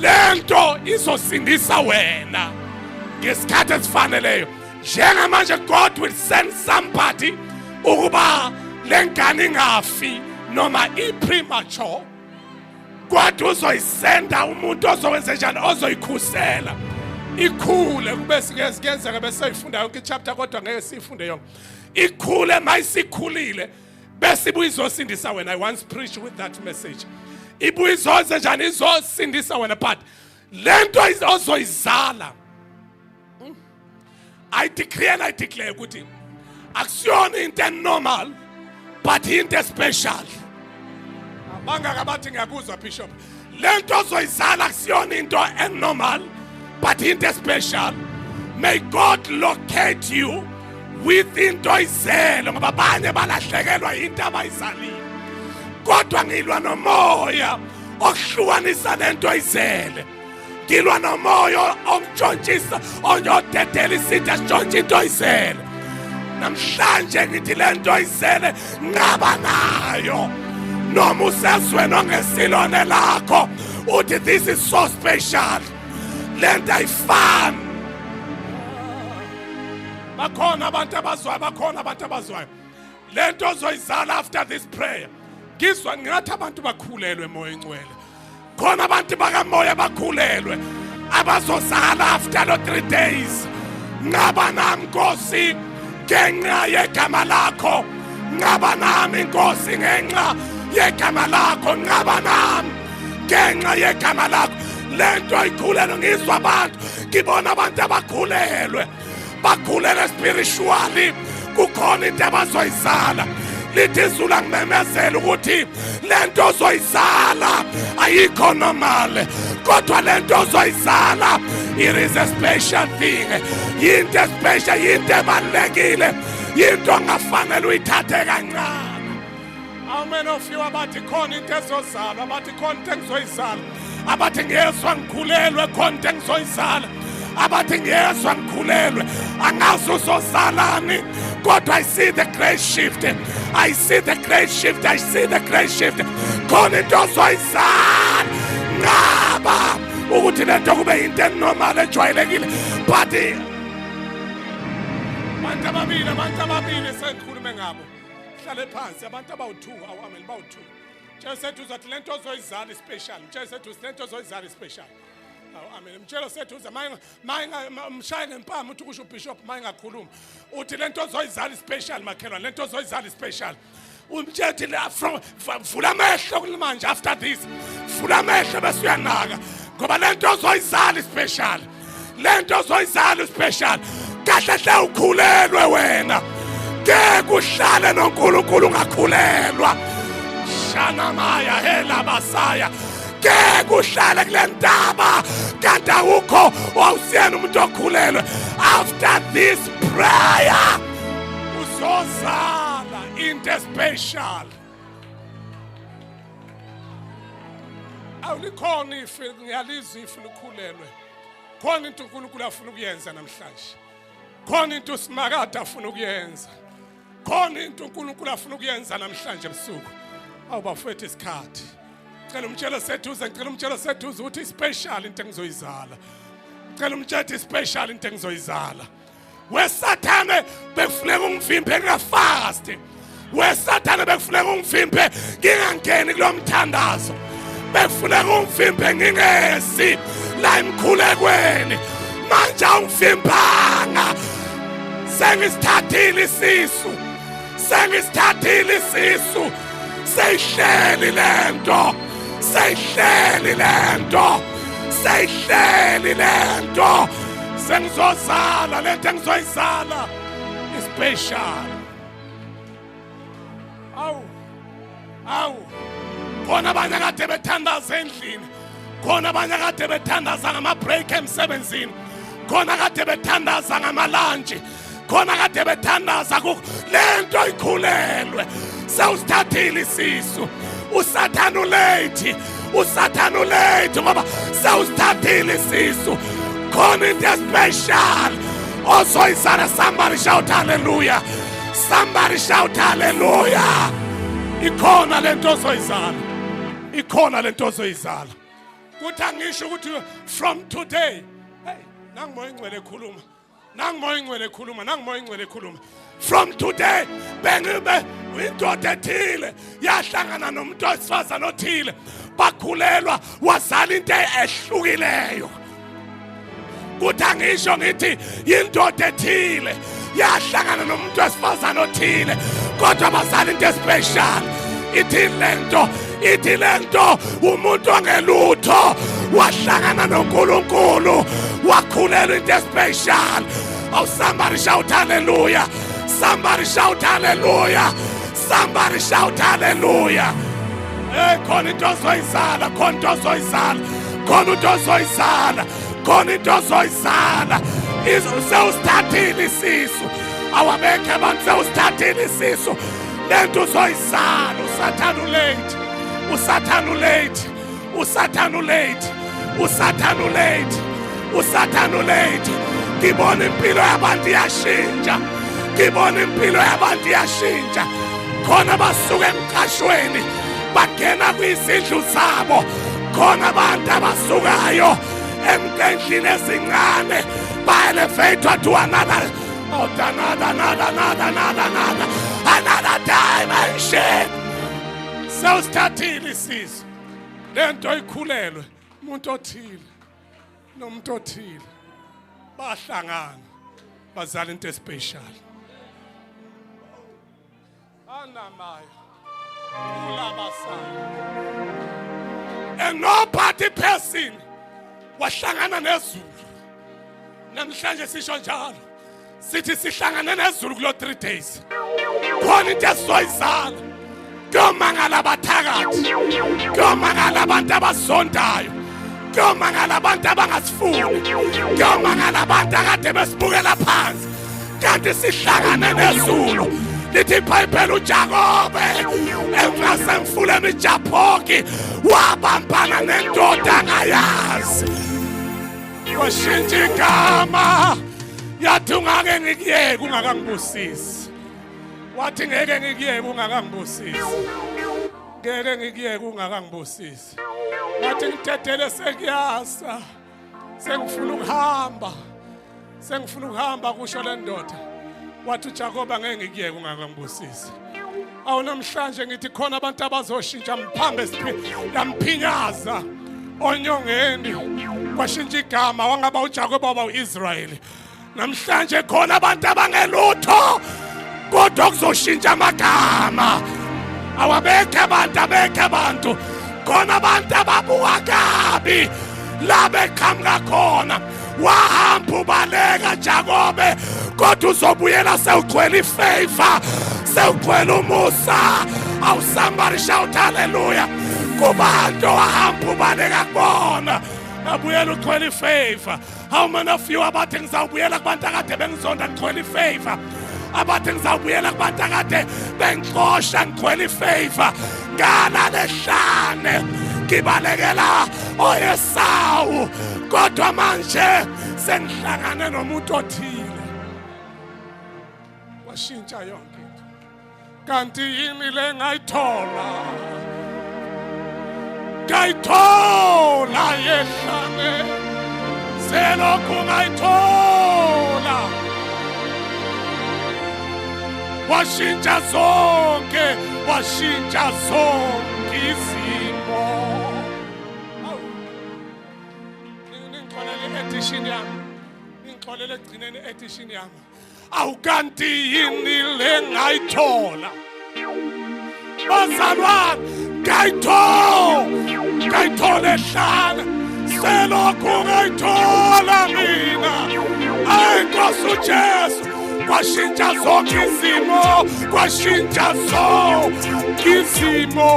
Lento izosindisa wena ngesikhathi esifaneleyo. Njengamanje God will send somebody ukuba lengane ingafi noma i-premature, kodwa uzoyisenda umuntu ozowenza njani, ozoyikhusela ikhule. Kube sikenzeka bese ifunda yonke ichapter kodwa ngeke sifunde yonke. Ikhule mayisikhulile bese ibuye izosindisa wena. I once preached with that message. Ibuye izoze njani, izosindisa wena, but lento ozoyizala, I decree and I declare ukuthi akusiyona into normal but into special. Bangakabathi ngiyakuzwa Bishop. Lento ozoyizala akusiyona into normal but into special. May God locate you with into izelo, ngoba abanye balahlekelwa into abayizalile. Kodwa ngilwa nomoya okuhlukanisa lento izele. Ngilwa nomoya ontshontshisa, onyodedela isithi asitshontshe into izele. Namhlanje ngithi lento izele nqaba nayo. Noma usezweni ongesilone lakho uthi this is so special. Lento ayifani. Bakhona abantu abazwayo. Lento ozoyizala after this prayer. Ngizwa ngathi abantu bakhulelwe moya engcwele. Khona abantu bakamoya bakhulelwe abazozala after the 3 days. Nqaba nami Nkosi ngenxa yegama lakho. Nqaba nami Nkosi ngenxa yegama lakho. Nqaba nami ngenxa yegama lakho. Lento ayikhulelwe ngizwa abantu. Ngibona abantu abakhulelwe. Bakhulelwe spiritually. Kukhona into abazoyizala. Lithi izulu angimemezela ukuthi lento ozoyizala ayikho normal, kodwa lento ozoyizala it is a special thing. Yinto special, yinto ebalulekile, yinto ongafanele uyithathe kancane. How many of you abathi khona into ezozala, abathi khona into engizoyizala, abathi ngiyezwa ngikhulelwe khona into engizoyizala, abathi ngiyezwa ngikhulelwe angazi uzozalani, kodwa I see the great shift. I see the great shift. I see the great shift. Khona into ozoyizala nqaba ukuthi lento kube into normal ejwayelekile. But abantu ababili sengikhulume ngabo. Hlale phansi abantu abawu2, awameli bawu2. Nje sethu uzathi lento ozoyizala special. Nje sethu lento ozoyizala special. Amen. Mtshelo sethu uza mshaye ngempama uthi kusho Bishop mayingakhuluma. Uthi lento ozoyizala special makhelwane, lento ozoyizala special. Umtshethi la from vula amehlo kulimanje after this. Vula amehlo bese uyanaka. Ngoba lento ozoyizala special. Lento ozoyizala special. Kahle hle ukhulelwe wena. Ke kuhlale noNkulunkulu ungakhulelwa. Shana maya hela basaya. Ke kuhlale kule ndaba kanti awukho wawusiyena umuntu okhulelwe. After this prayer uzozala into special. Awulikhona ifi ngiyalizwa ifi likhulelwe. Khona into uNkulunkulu afuna ukuyenza namhlanje. Khona into uSimakade afuna ukuyenza. Khona into uNkulunkulu afuna ukuyenza namhlanje ebusuku. Awubafethu isikhathi. Ngicela umtshelo sethuze, ngicela umtshelo sethuze ukuthi special into engizoyizala. Ngicela umtshelo special into engizoyizala. Wesathane bekufuneka ungivimbe ngafast. Wesathane bekufuneka ungivimbe ngingangeni kulomthandazo. Bekufuneka ungivimbe ngingesi la emkhulekweni. Manje ungivimbanga. Sengisithathile isisu. Sengisithathile isisu. Seyihleli lento. Seyihleli lento. Seyihleli lento. Sengizozala lento engizoyizala special. Awu. Khona abanye kade bethandaza endlini. Khona abanye kade bethandaza ngama-break emsebenzini. Khona kade bethandaza ngama-lunch. Khona kade bethandaza lento ikhulelwe. Sewusithathile isisu. Usathane late. Usathane late ngoba sewusithathile isisu. Khona into special. Ozoyizala. Somebody shout hallelujah. Somebody shout hallelujah. Ikhona lento ozoyizala. Ikhona lento ozoyizala. Kuthi angisho ukuthi from today. Hey, nangimoya ingcwele ekhuluma. Nangimoya ingcwele ekhuluma. Nangimoya ingcwele ekhuluma. from today bengibe indoda ethile yahlangana nomuntu wesifazane othile bakhulelwa wazala into ehlukileyo kuthi angisho ngithi indoda ethile yahlangana nomuntu wesifazane othile kodwa bazala into special ithi lento umuntu ongelutho wahlangana noNkulunkulu wakhulelwa into special. Oh, somebody shout hallelujah. Somebody shout hallelujah. Somebody shout hallelujah. Hey, khona into ozoyizala, khona into ozoyizala, khona into ozoyizala, khona into ozoyizala. Sewusithathile isisu. Awabekhe abantu sewusithathile isisu. Lento uzoyizala. Usathanulate. Usathanulate. Usathanulate. Usathanulate. Usathanulate. Ngibona impilo yabantu iyashintsha. Ngibona impilo yabantu iyashintsha. Khona basuka emqashweni bagena kwizindlu zabo. Khona abantu abasukayo emkendlini ezincane ba-elevator to another dimension. Sewusithathile isizwe. Lento ikhulelwe umuntu othile nomuntu othile bahlangana bazala into special. Anamaya ulabasana. And no party person wahlangana nezulu. Namhlanje sisho njalo. Sithi sihlangane nezulu kulo 3 days. Khona into esizoyizala. Kuyomangala abathakathi. Kuyomangala abantu abasondayo. Kuyomangala abantu abangasifuni. Kuyomangala abantu akade besibukela phansi. Kanti sihlangane nezulu. Lithi iBhayibheli uJakobe emfuleni iJaphoki wabambana nendoda angayazi. Washintsha igama. Yathi ungake ngikuyeke ungakangibusisi. Wathi ngeke ngikuyeke ungakangibusisi. Ngeke ngikuyeke ungakangibusisi. Wathi ngitethele sekuyasa. Sengifuna ukuhamba. Sengifuna ukuhamba kusho le ndoda. Wathi uJakobe ngeke ngikuyeke ungakangibusisi. Awu namhlanje ngithi khona abantu abazoshintsha mphambe yamphinyaza onyongeni kwashintsha igama wangaba uJakobe waba uIsrayeli. Namhlanje khona abantu abangelutho kodwa kuzoshintsha amagama. Awabekhe abantu khona abantu ababuka kabi la beqhamuka khona. Wahamba ubaleka Jakobe kodwa uzobuyela sewugcwele ifavor, sewugcwele umusa. Awu somebody shout hallelujah. Kubantu wahamba ubaleka kubona abuyela ugcwele ifavor. How many of you abathi ngizawubuyela kubantu akade bengizonda ngigcwele ifavor? Abathi ngizawubuyela kubantu akade bengixosha ngigcwele ifavor. Ngala lehlane ngibalekela oyesawu kodwa manje sengihlangane nomuntu othile. Washintsha yonke into. Kanti yini le ngayithola? Ngayithola yehlane. Selokhu ngayithola. Washintsha zonke, washintsha zonke izimo. Ningixolele edition yami. Ningixolele egcineni edition yami. Awukanti yini le ngayithola? Bazalwane, ngayithola ehlala. Selokhu ngayithola mina. Ayi Nkosi uJesu. Kwashintsha zonke izimo, kwashintsha zonke izimo.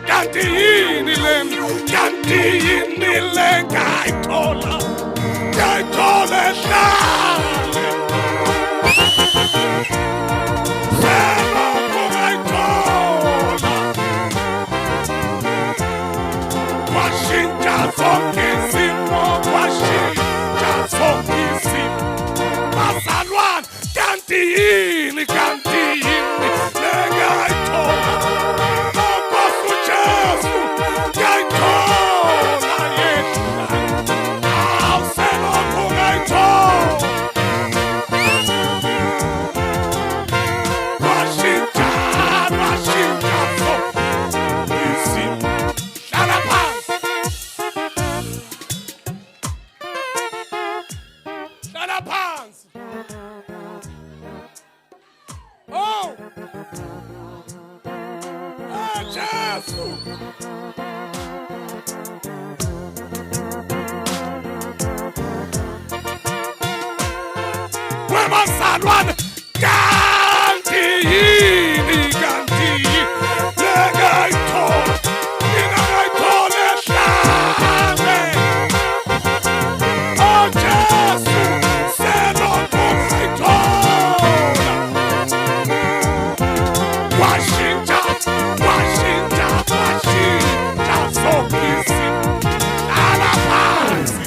Kanti yini le ngayithola? Ngayithola ehlale. Selokhu ngayithola. Kwashintsha zonke izimo, kwashintsha zonke izimo. Bazalwane, kanti yini le ngayithola? Nkosi uJesu ngayithola yena. Awu selokhu ngayithola. Jesu. Wemazalwane kanti yini kanti lekayithola mina ngayithola ehlane. Oh Jesu selokhu ngayithola. Washintsha sokisi lala phansi.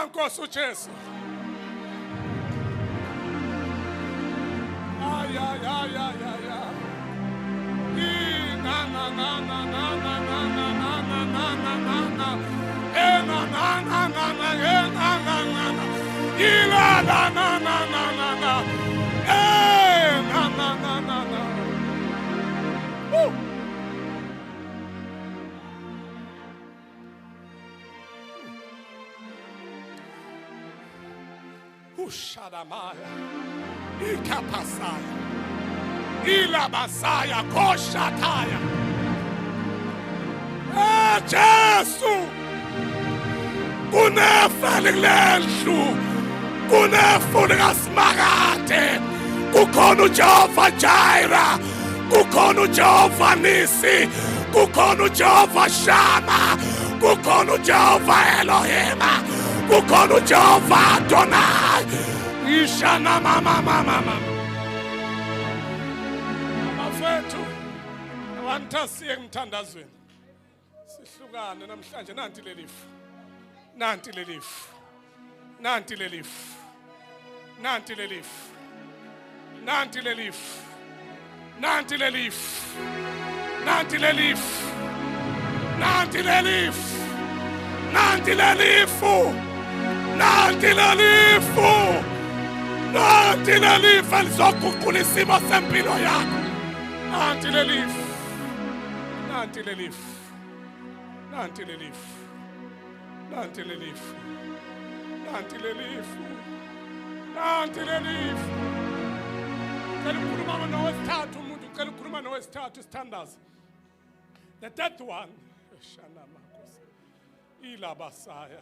Nkosi uJesu. Ay. Na. Woo. Ushadamaya, ikapasaya, ilabasaya, koshataya. Jesu, kunefeli lendlu, kunefuli kasmakade, kukhona uJehova Jireh, kukhona uJehova Nisi, kukhona uJehova Shama, kukhona uJehova Elohim, kukhona uJehova Adonai. Ishana mama. Bafethu, awantasiye emthandazweni. Sihlukane namhlanje nanti lelifu. Nanti lelifu. Nanti lelifu. Nanti lelifu. Nanti lelifu. Nanti lelifu. Nanti lelifu. Nanti lelifu. Nanti lelifu. Nanti lelifu. Nanti lelifu elizoguqula isimo sempilo yakho. Nanti lelifu. Nanti lelifu. Nanti lelifu. Nanti lelifu. Nanti lelifu. Nanti lelifu. Ngicela ukukhuluma nowesithathu umuntu, ngicela ukukhuluma nowesithathu standards. The third one, Shana Makosi. Ilabasaya.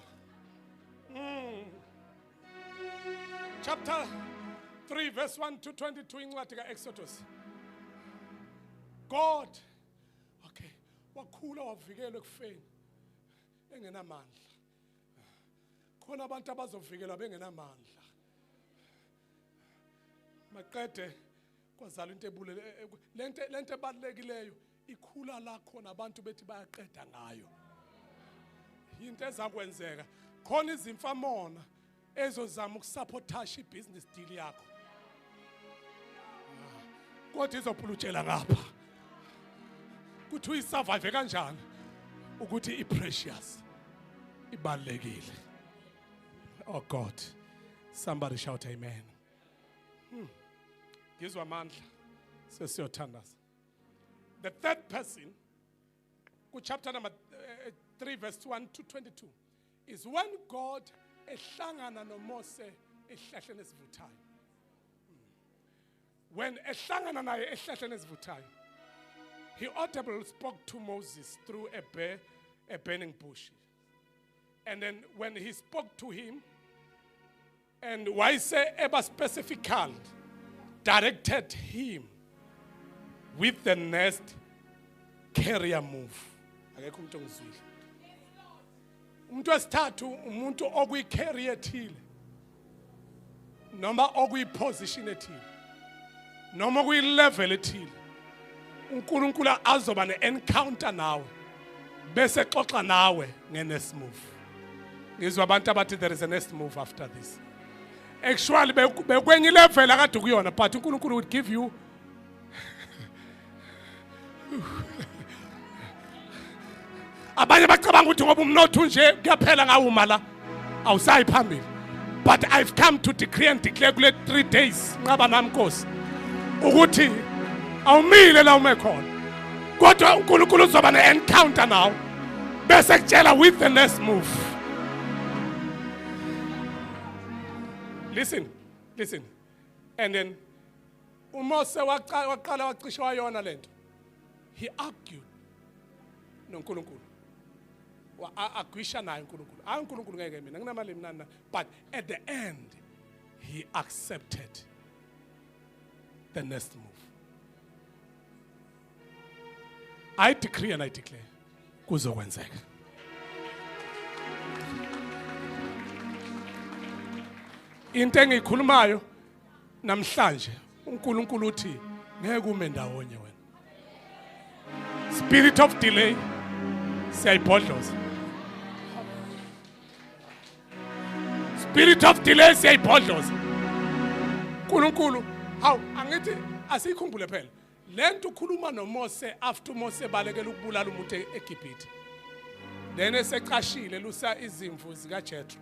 Chapter 3 verse 1 to 22 incwadi kaExodus. God, okay, wakhula wavikelwa ekufeni engenamandla. Khona abantu abazovikelwa bengenamandla. Maqede kwazala into ebulele lento ebalulekileyo ikhula la khona abantu bethi bayaqeda ngayo. Into ezakwenzeka khona izimfamona ezozama ukusabotage ibusiness deal yakho. Kodwa izopulutshela ngapha. Kuthi uyisurvive kanjani ukuthi iprecious ibalekile. Oh God. Somebody shout amen. Ngizwa amandla sesiyothandaza. The third person, chapter number 3 verse 1 to 22, is when God ehlangana noMose ehlahleni esivuthayo. When ehlangana naye ehlahleni esivuthayo, he audibly spoke to Moses through a burning bush. And then when he spoke to him, and why say ever specifically directed him with the next carrier move. Akekho umuntu ongizwile. Umuntu wesithathu umuntu okuyi-carrier ethile. Noma okuyi-position ethile. Noma okuyi-level ethile. uNkulunkulu azoba ne-encounter nawe. Bese xoxa nawe nge-next move. Ngizwa abantu abathi there is a next move after this. Actually bekwenye level akade kuyona, but uNkulunkulu would give you abanye bacabanga ukuthi ngoba umnotho nje kuyaphela ngawuma la awusayi phambili. But I've come to decree and declare kule 3 days Nqaba Nami Nkosi ukuthi awumile la umekhona, kodwa uNkulunkulu uzoba ne-encounter now bese kutshela with the next move. Listen. And then uMose waqala wacisha wayona lento. He argued noNkulunkulu. Agwisha naye uNkulunkulu. Hayi uNkulunkulu ngeke mina nginamali mnana, but at the end he accepted the next move. I decree and I declare kuzokwenzeka. Into engiyikhulumayo namhlanje uNkulunkulu uthi ngeke ume ndawonye wena. Spirit of delay siyayibhodloza. Spirit of delay siyayibhodloza. uNkulunkulu hawu angithi asikhumbule phela. Lento ukhuluma noMose after Mose balekela ukubulala umuntu eGibhithe. Then eseqashile lusa izimvu zikaJethro.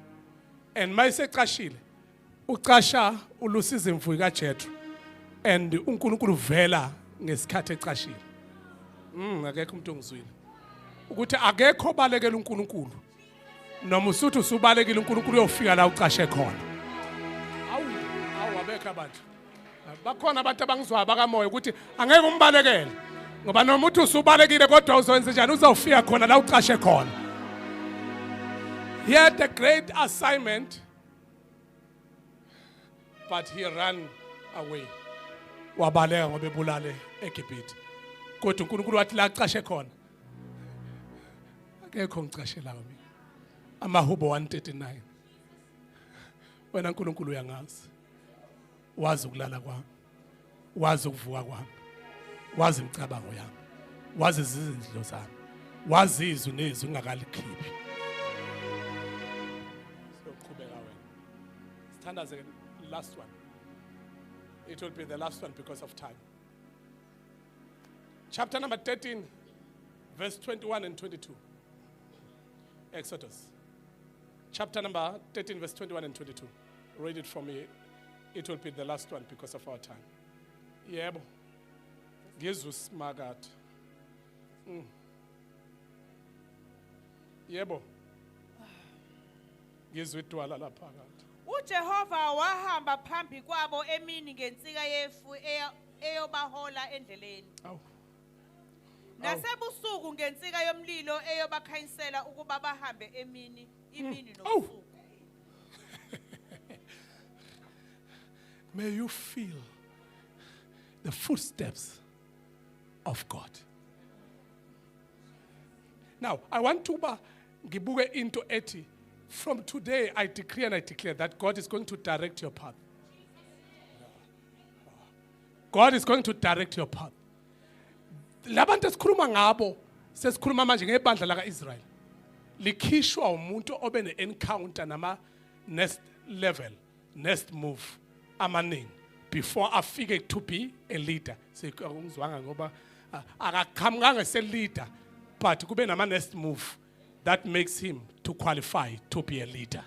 And mayiseqashile uqasha ulusa izimvu zikaJethro. And uNkulunkulu vela ngesikhathi eqashile. Akekho umuntu ongizwile. Ukuthi akekho balekela uNkulunkulu. Noma usuthi usubalekile uNkulunkulu uyofika la uqashe khona. Awu abekho abantu. Bakhona abantu abangizwa bakamoya ukuthi angeke umbalekele. Ngoba noma uthi usubalekile kodwa uzowenza njani uzofika khona la uqashe khona. He had a great assignment, but he ran away. Wabaleka ngoba ebulale eGibhithe. Kodwa uNkulunkulu wathi la aqashe khona. Akekho ngicashela mina. Amahubo 139. Wena uNkulunkulu uyangazi. Wazi ukulala kwami. Wazi ukuvuka kwami. Wazi imicabango yami. Wazi izindlo zami. Wazi izwi nezwi ungakalikhiphi. Soqhubeka wena. Sithandaze the last one. It will be the last one because of time. Chapter number 13, verse 21 and 22. Exodus. Chapter number 13, verse 21 and 22. Read it for me. It will be the last one because of our time. Yebo. Jesus Magat. Yebo. Ngizwe idwala lapha phakathi. uJehova wahamba phambi kwabo emini ngensika yefu eyobahola endleleni. Awu. Nasebusuku ngensika yomlilo eyobakhanyisela ukuba bahambe imini Oh. nobusuku. May you feel the footsteps of God. Now, I want to ngibuke into ethi. From today, I decree and I declare that God is going to direct your path. God is going to direct your path. Labantu esikhuluma ngabo, sesikhuluma manje ngebandla laka Israel. Likhishwa umuntu obe ne-encounter nama next level, next move, amaningi before afike to be a leader. Sekungizwanga ngoba akaqhamukanga se-leader, but kube nama next move that makes him to qualify to be a leader.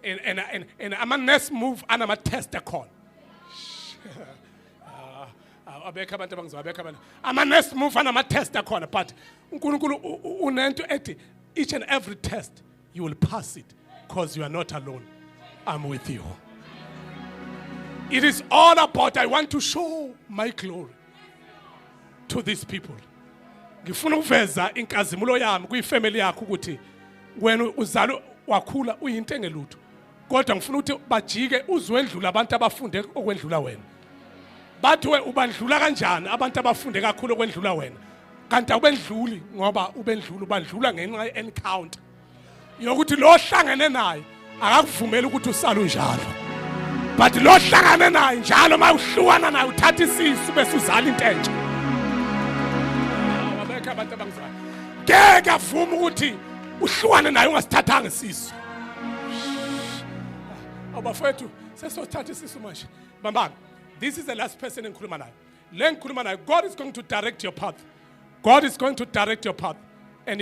And ama next move anama tester call. Abekho abantu abangizwa abekho abantu. Ama next move anama tester khona, but uNkulunkulu unento ethi each and every test you will pass it because you are not alone. I'm with you. It is all about I want to show my glory to these people. Ngifuna ukuveza inkazimulo yami kuyifamily yakho ukuthi wena uzalo wakhula uyinto engelutho. Kodwa ngifuna ukuthi bajike uzwendlula abantu abafunde okwendlula wena. Bathi we ubandlula kanjani abantu abafunde kakhulu okwendlula wena. Kanti awubendluli ngoba ubendlula ubandlula ngenxa ye-encounter. Yokuthi lo hlangene naye akakuvumela ukuthi usale unjalo. But lo hlangene naye njalo mayuhlukana naye uthatha isisu bese uzala into entsha. Abantu abangizwayo ngeke avuma ukuthi uhlukane naye ungasithathanga isisu. Abafowethu sesothatha isisu manje. Bambanga, this is the last person engikhuluma nayo. Le ngikhuluma nayo, God is going to direct your path. God is going to direct your path. And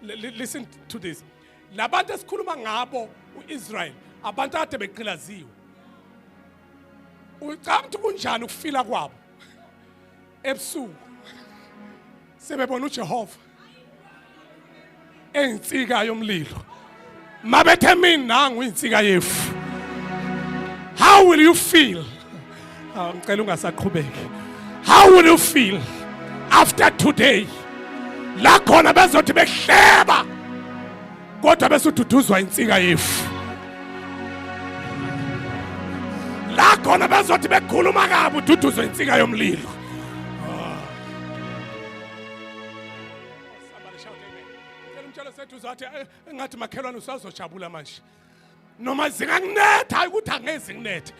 listen to this. Labantu esikhuluma ngabo uIsrael, abantu ade beqilaziwe. Ucabanga kunjani ukufila kwabo? Ebusuku sebebona uJehova ensika yomlilo Mabethe mina ngwinsika yefu. How will you feel? Ngicela ungasaqhubeki. How will you feel after today? La khona bezothi behleba. Kodwa besududuzwa insika yefu. La khona bezothi bekhuluma kabi ududuzwa insika yomlilo. Somebody shout amen. Ngicela umtshela sethu uzathi engathi makhelwane usazojabula manje. Noma zingakunetha hayi ukuthi angezi kunetha.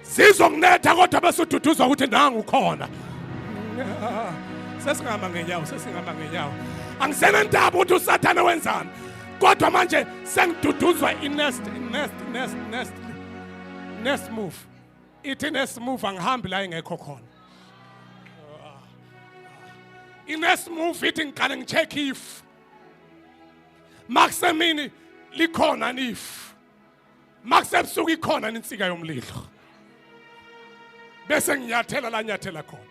Sizonginetha kodwa besududuzwa ukuthi nangu ukhona. Sesingama ngenyawo. Angisena ndaba ukuthi uSathane wenzani. Kodwa manje sengiduduzwa next move. Ithi next move angihambi la engekho khona. Next move ithi ngiqale ngicheck if Maximini likhona if Maxebusuku ikhona insika yomlilo. Bese ngiyathela la nyathela khona.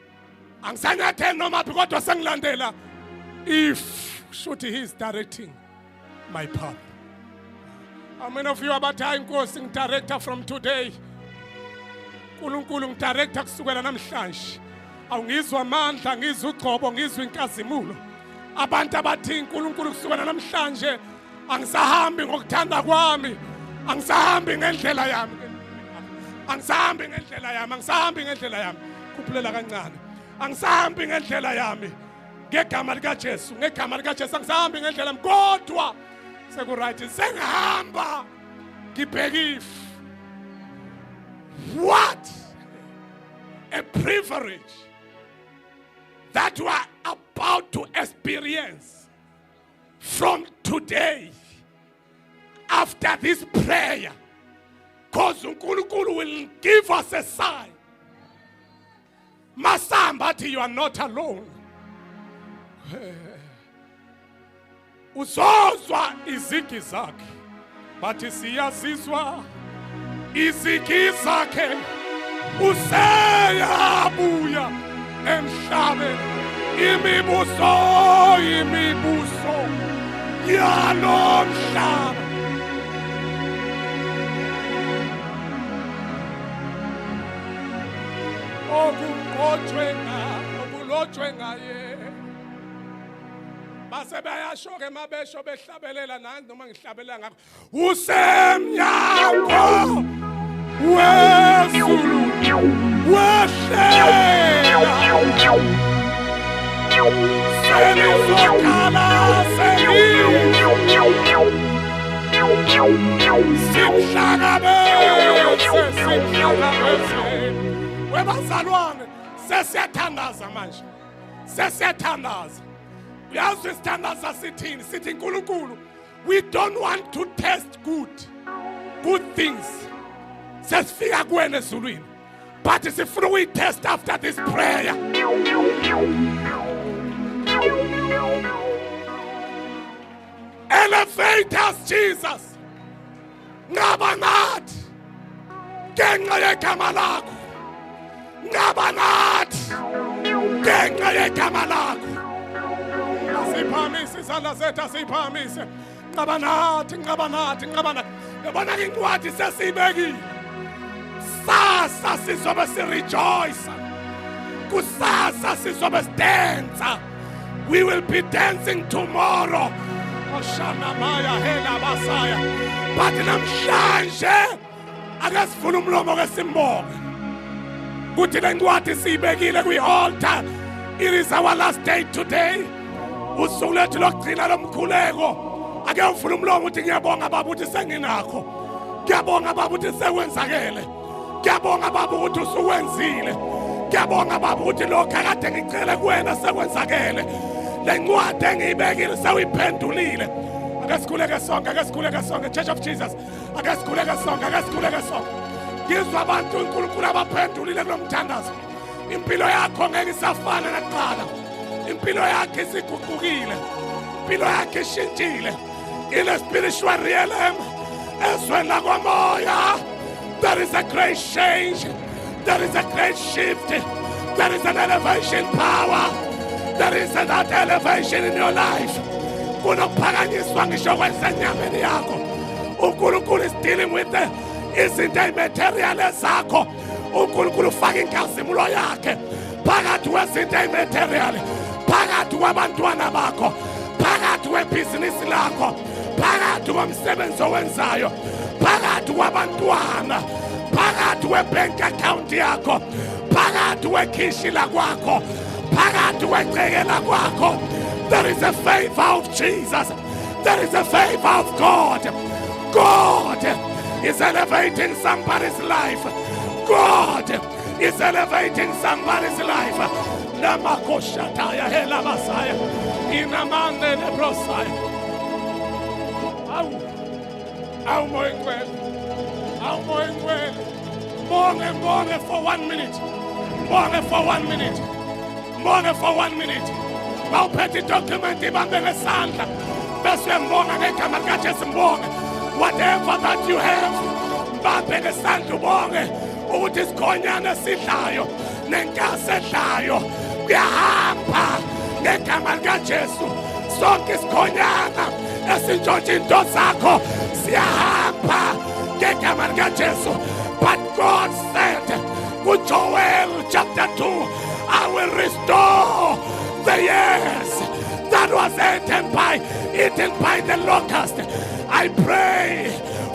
Angisanyathela noma kodwa sengilandela if should he is directing my path. How many of you abathi Nkosi ngidirector from today? uNkulunkulu ngidirector kusukela namhlanje. Awungizwa amandla, ngizwa uqobo, ngizwa inkazimulo. Abantu abathi uNkulunkulu kusukela namhlanje angisahambi ngokuthanda kwami. Angisahambi ngendlela yami. Angisahambi ngendlela yami. Kuphulela kancane. Angisahambi ngendlela yami. Ngegama lika Jesu angisahambi ngendlela yami kodwa sekuright sengihamba ngibhekif. What a privilege that we are about to experience from today after this prayer, because uNkulunkulu will give us a sign. Masambati, you are not alone. Uzozwa iziki zakhe, but siyazizwa iziki zakhe. Useyabuya emhlabeni, imibuso yalo mhlaba. Okulotshwe ngaye. Base bayasho ke mabesho behlabelela nani noma ngihlabelela ngakho. Usemnyango wezulu wehlela. Selizokhala simhlangabeze. Webazalwane sesiyathandaza manje. Sesiyathandaza. Uyazi isithandaza sithini? Sithi uNkulunkulu, we don't want to taste good things. Sesifika kuwena ezulwini. But sifuna uyitest after this prayer. Elevate us, Jesus. Nqaba nathi ngenxa yegama lakho. Nqaba nathi ngenxa yegama lakho. Asiphamise izandla zethu, asiphamise. Nqaba nathi. Yabona ke incwadi sesiyibekile. Sasa sizobe sirejoice. Kusasa sizobe sidansa. We will be dancing tomorrow. Oshana maya hela basaya. But namhlanje akasifuna umlomo ke simbonge. Kuthi le ncwadi siyibekile kwi-altar. It is our last day today. Usuku lethu lokugcina lomkhuleko. Ake ufuna umlomo uthi ngiyabonga baba ukuthi senginakho. Ngiyabonga baba ukuthi sekwenzakele. Ngiyabonga baba ukuthi usukwenzile. Ngiyabonga baba ukuthi lokho akade ngicela kuwena sekwenzakele. Le ncwadi engiyibekile sewuyiphendulile. Ake sikhuleke sonke Church of Jesus. Ake sikhuleke sonke. Ngizwa abantu uNkulunkulu abaphendulile kulomthandazo. Impilo yakho ngeke isafana nakuqala. Impilo yakhe isiguqukile. Impilo yakhe ishintshile. In a spiritual realm, ezweni lakomoya, there is a great change. There is a great shift. There is an elevation power. There is that elevation in your life. Kunophakanyiswa ngisho kwesenyameni yakho. uNkulunkulu is dealing with the izinto ezimaterial zakho. uNkulunkulu ufaka inkazimulo yakhe phakathi kwezinto ezimaterial, phakathi kwabantwana bakho, phakathi kwebhizinisi lakho, phakathi komsebenzi owenzayo, phakathi kwabantwana, phakathi kwebank account yakho, phakathi kwekhishi lakwakho, phakathi kwecekela kwakho. There is a favor of Jesus. There is a favor of God. God is elevating somebody's life. God is elevating somebody's life. Namakoshataya hela Messiah. Inamande nebrosaya. Au moengwe. Au moengwe. Monge for 1 minute. Monge for 1 minute. Monge for 1 minute. Bawuphethe document ibambe ngesandla. Bese mbonga ngegama likaJesu mbonga. Whatever that you have, bambe ngesandla ubonge ukuthi isikhonyana sidlayo nenkasi edlayo kuyahamba ngegama likaJesu. Sonke isikhonyana esintshontsha into zakho siyahamba ngegama likaJesu. But God said, with Joel chapter 2, I will restore the years that was eaten by the locust. I pray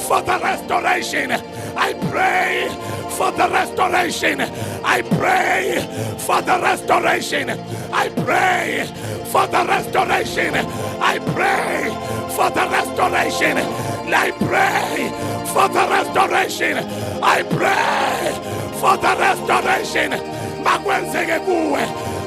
for the restoration. I pray for the restoration. I pray for the restoration. I pray for the restoration. I pray for the restoration. I pray for the restoration. I pray for the restoration. Makwenzeke kuwe.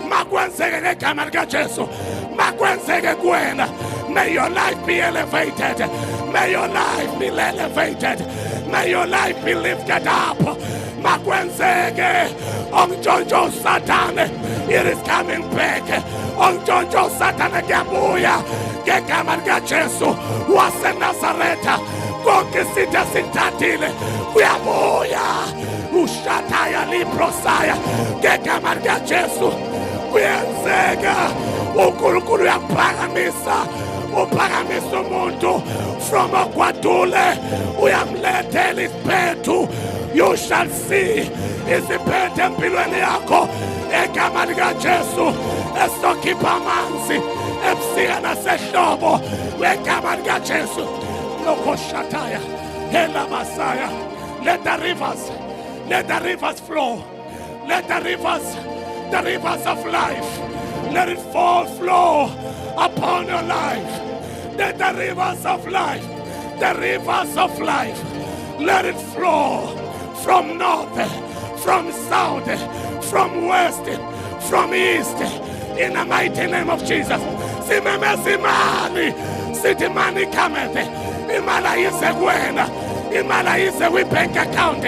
Makwenzeke ngegama likaJesu. Makwenzeke kuwena. May your life be elevated. May your life be elevated. May your life be lifted up. Makwenzeke. Ongjonjo Satan, it is coming back. Ongjonjo Satan kuyabuya. Ngegama likaJesu waseNazaretha. Konke sitha sithathile kuyabuya. Ushataya librosaya. Ngegama likaJesu kuyenzeka. uNkulunkulu uyaphakamisa. Uphakamisa umuntu from agwadule uyamlethela isiphethu. You shall see isiphethu empilweni yakho egama likaJesu esokhipha amanzi ebusika nasehlobo egama likaJesu. Lokoshataya hela Messiah. Let the rivers flow. Let the rivers of life, let it flow upon your life. Let the rivers of life, let it flow from north, from south, from west, from east, in the mighty name of Jesus. Simeme simani, sithi mani kamete, imala yise kwena, imala yise kwi-bank account,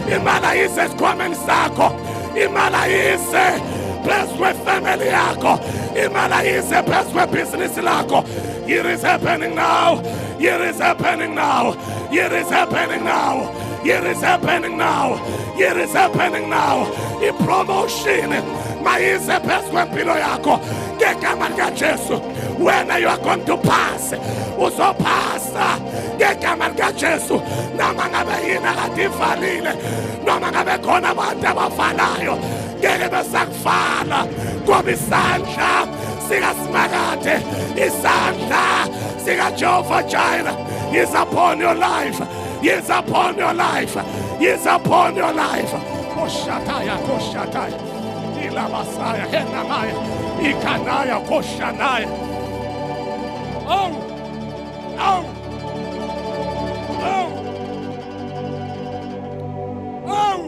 imala yise esikhwameni sakho, imala yise phezu kwefamily yakho, imala yise phezu kwebhizinisi lakho. It is happening now. It is happening now. It is happening now. It is happening now. It is happening now. I promotion mayise phezu kwempilo yakho ngegama likaJesu. When you are going to pass, uzopasa ngegama likaJesu. Noma ngabe yini akade ivalile, noma ngabe khona abantu abafalayo, ngeke besakufala ngoba isandla sikaSimakade, isandla sikaJehova Jireh is upon your life. Is upon your life. Is upon your life. Koshataya, koshataya. Ilabasaya, henamaya, ikanaya, koshanaya. Oh, oh, oh, oh.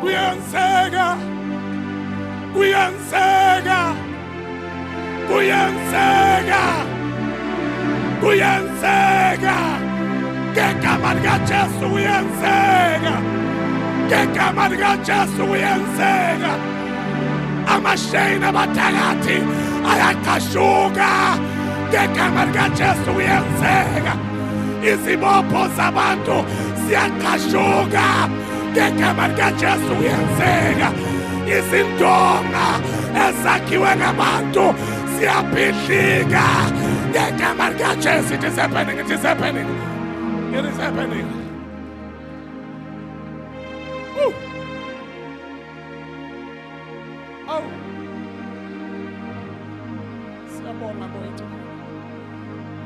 Kuyenzeka, kuyenzeka, kuyenzeka, kuyenzeka. Ngegama likaJesu kuyenzeka. Ngegama likaJesu kuyenzeka. Amashayini abathakathi ayaqashuka. Ngegama likaJesu kuyenzeka. Izibopho zabantu ziyaqashuka. Ngegama likaJesu kuyenzeka. Izindonga ezakhiwe ngabantu ziyabhidlika. It is happening. It is happening. It is happening. Woo. Oh. Siyabonga Moyo.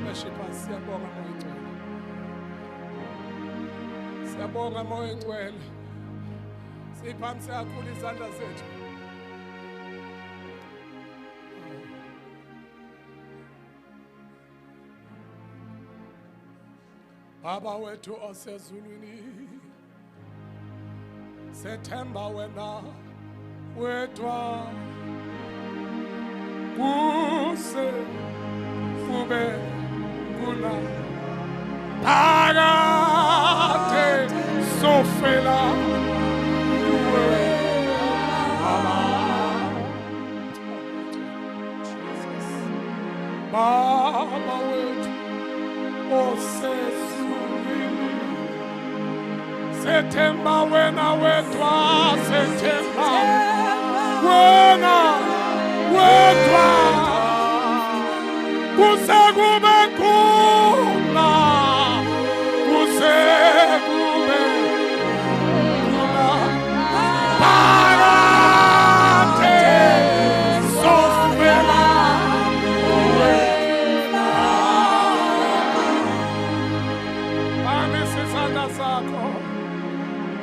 Worshipers, siyabonga Moyo. Siyabonga Moyo. Siphamse kakhulu izandla zethu. Baba wethu osezulwini, sethemba wena wedwa, kuse kube kula phakade sofela kuwe Baba. Baba wethu osezulwini, sethemba wena wedwa, sethemba wena wedwa, kuse kube khona, kuse kube khona phakade sofela kuwe Baba. Sakho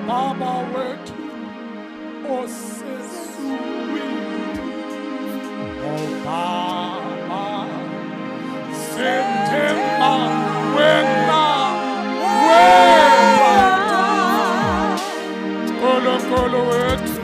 Baba wethu osezulwini, oh Baba, sethemba wena wedwa, Nkulunkulu wethu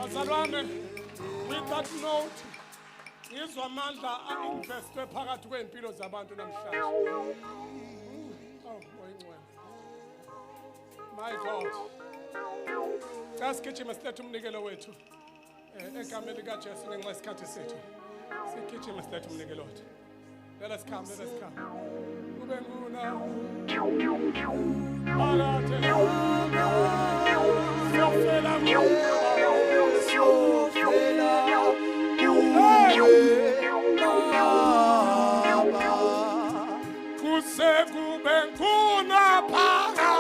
Bazalwane, with that note, ngizwa amandla a-investwe phakathi kwey'mpilo zabantu namhlanje. Oh, moyingcwele. My God. Sigijima silethe umnikelo wethu. Egameni likaJesu ngenxa yesikhathi sethu. Sigijima silethe umnikelo wethu. Let us come. Kube nguna. Phakathi. Sofela kube nguna phakathi.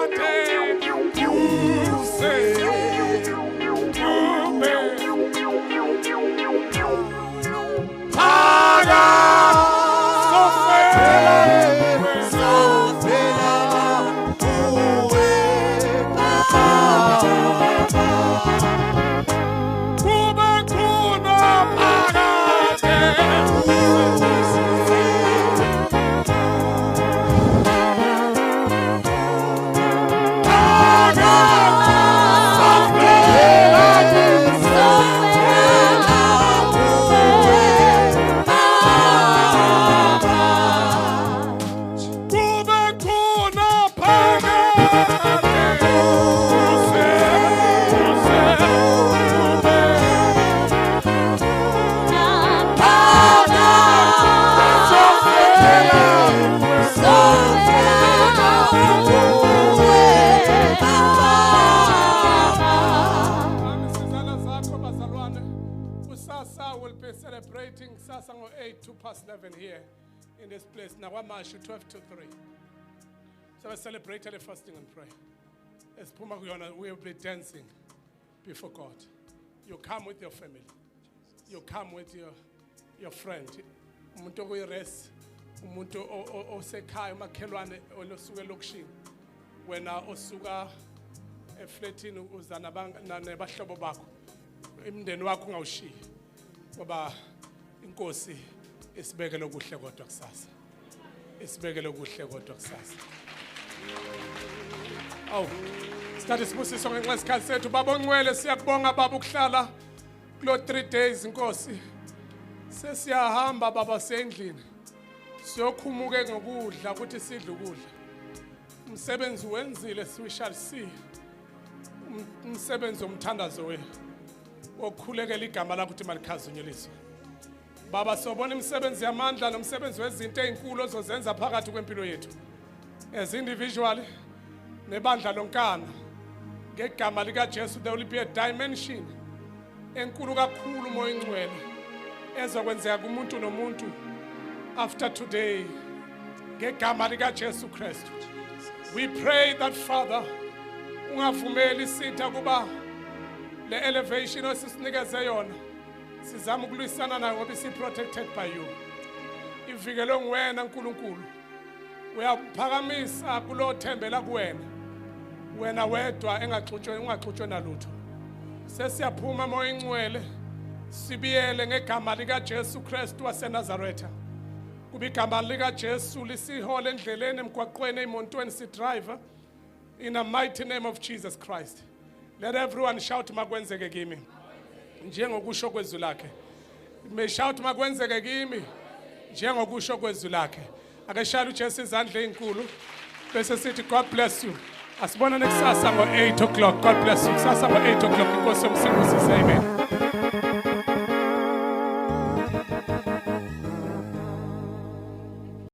Celebrating Sasa 8:11 here in this place. Nqaba Nami 12:3. So we celebrated the fasting and prayer. As Puma we will be dancing before God. You come with your family. You come with your friend. Umuntu oyirest, umuntu osekhaya umakhelwane olosuka elokishini. Wena osuka eflatini uzana nabahlobo bakho. Imndeni wakho ungawushiyi. Ngoba inkosi isibekele okuhle kodwa kusasa. Isibekele okuhle kodwa kusasa. Aw. Sithathe sibusiso ngenxa yesikhathi sethu. Baba Ngcwele siyakubonga baba ukuhlala kulo 3 days inkosi. Sesiyahamba baba sendlini. Siyokhumuke ngokudla ukuthi sidle ukudla. Umsebenzi wenzile we shall see. Umsebenzi omthandazo wethu. Okhulekela igama lakho ukuthi malikhazunyuliswe. Baba sobona imisebenzi yamandla nomsebenzi wezinto ezinkulu ozozenza phakathi kwempilo yethu. As individually nebandla lonkana ngegama likaJesu there will be a dimension enkulu kakhulu moya ingcwele ezokwenzeka kumuntu nomuntu after today ngegama likaJesu Kristu. We pray that Father ungavumeli isitha kuba le elevation osisinikeze yona sizama ukulwisana nayo ngoba isi protected by you. Ivikelwe nguwena uNkulunkulu. Uyaphakamisa kulo thembela kuwena. Wena wedwa ungaxutshwe nalutho. Sesiyaphuma moya ingcwele sibiyele ngegama likaJesu Kristu waseNazaretha. Kuba igama likaJesu lisihole endleleni emgwaqweni emontweni si driver in the mighty name of Jesus Christ. Let everyone shout makwenzeke kimi. Njengokusho kwezwi lakhe. May shout makwenzeke kimi. Njengokusho kwezwi lakhe. Ake shaya uJesu izandla ezinkulu. Bese sithi God bless you. Asibona nekusasa ngo 8 o'clock. God bless you. Kusasa ngo 8 o'clock inkosi yomsindisi. Amen.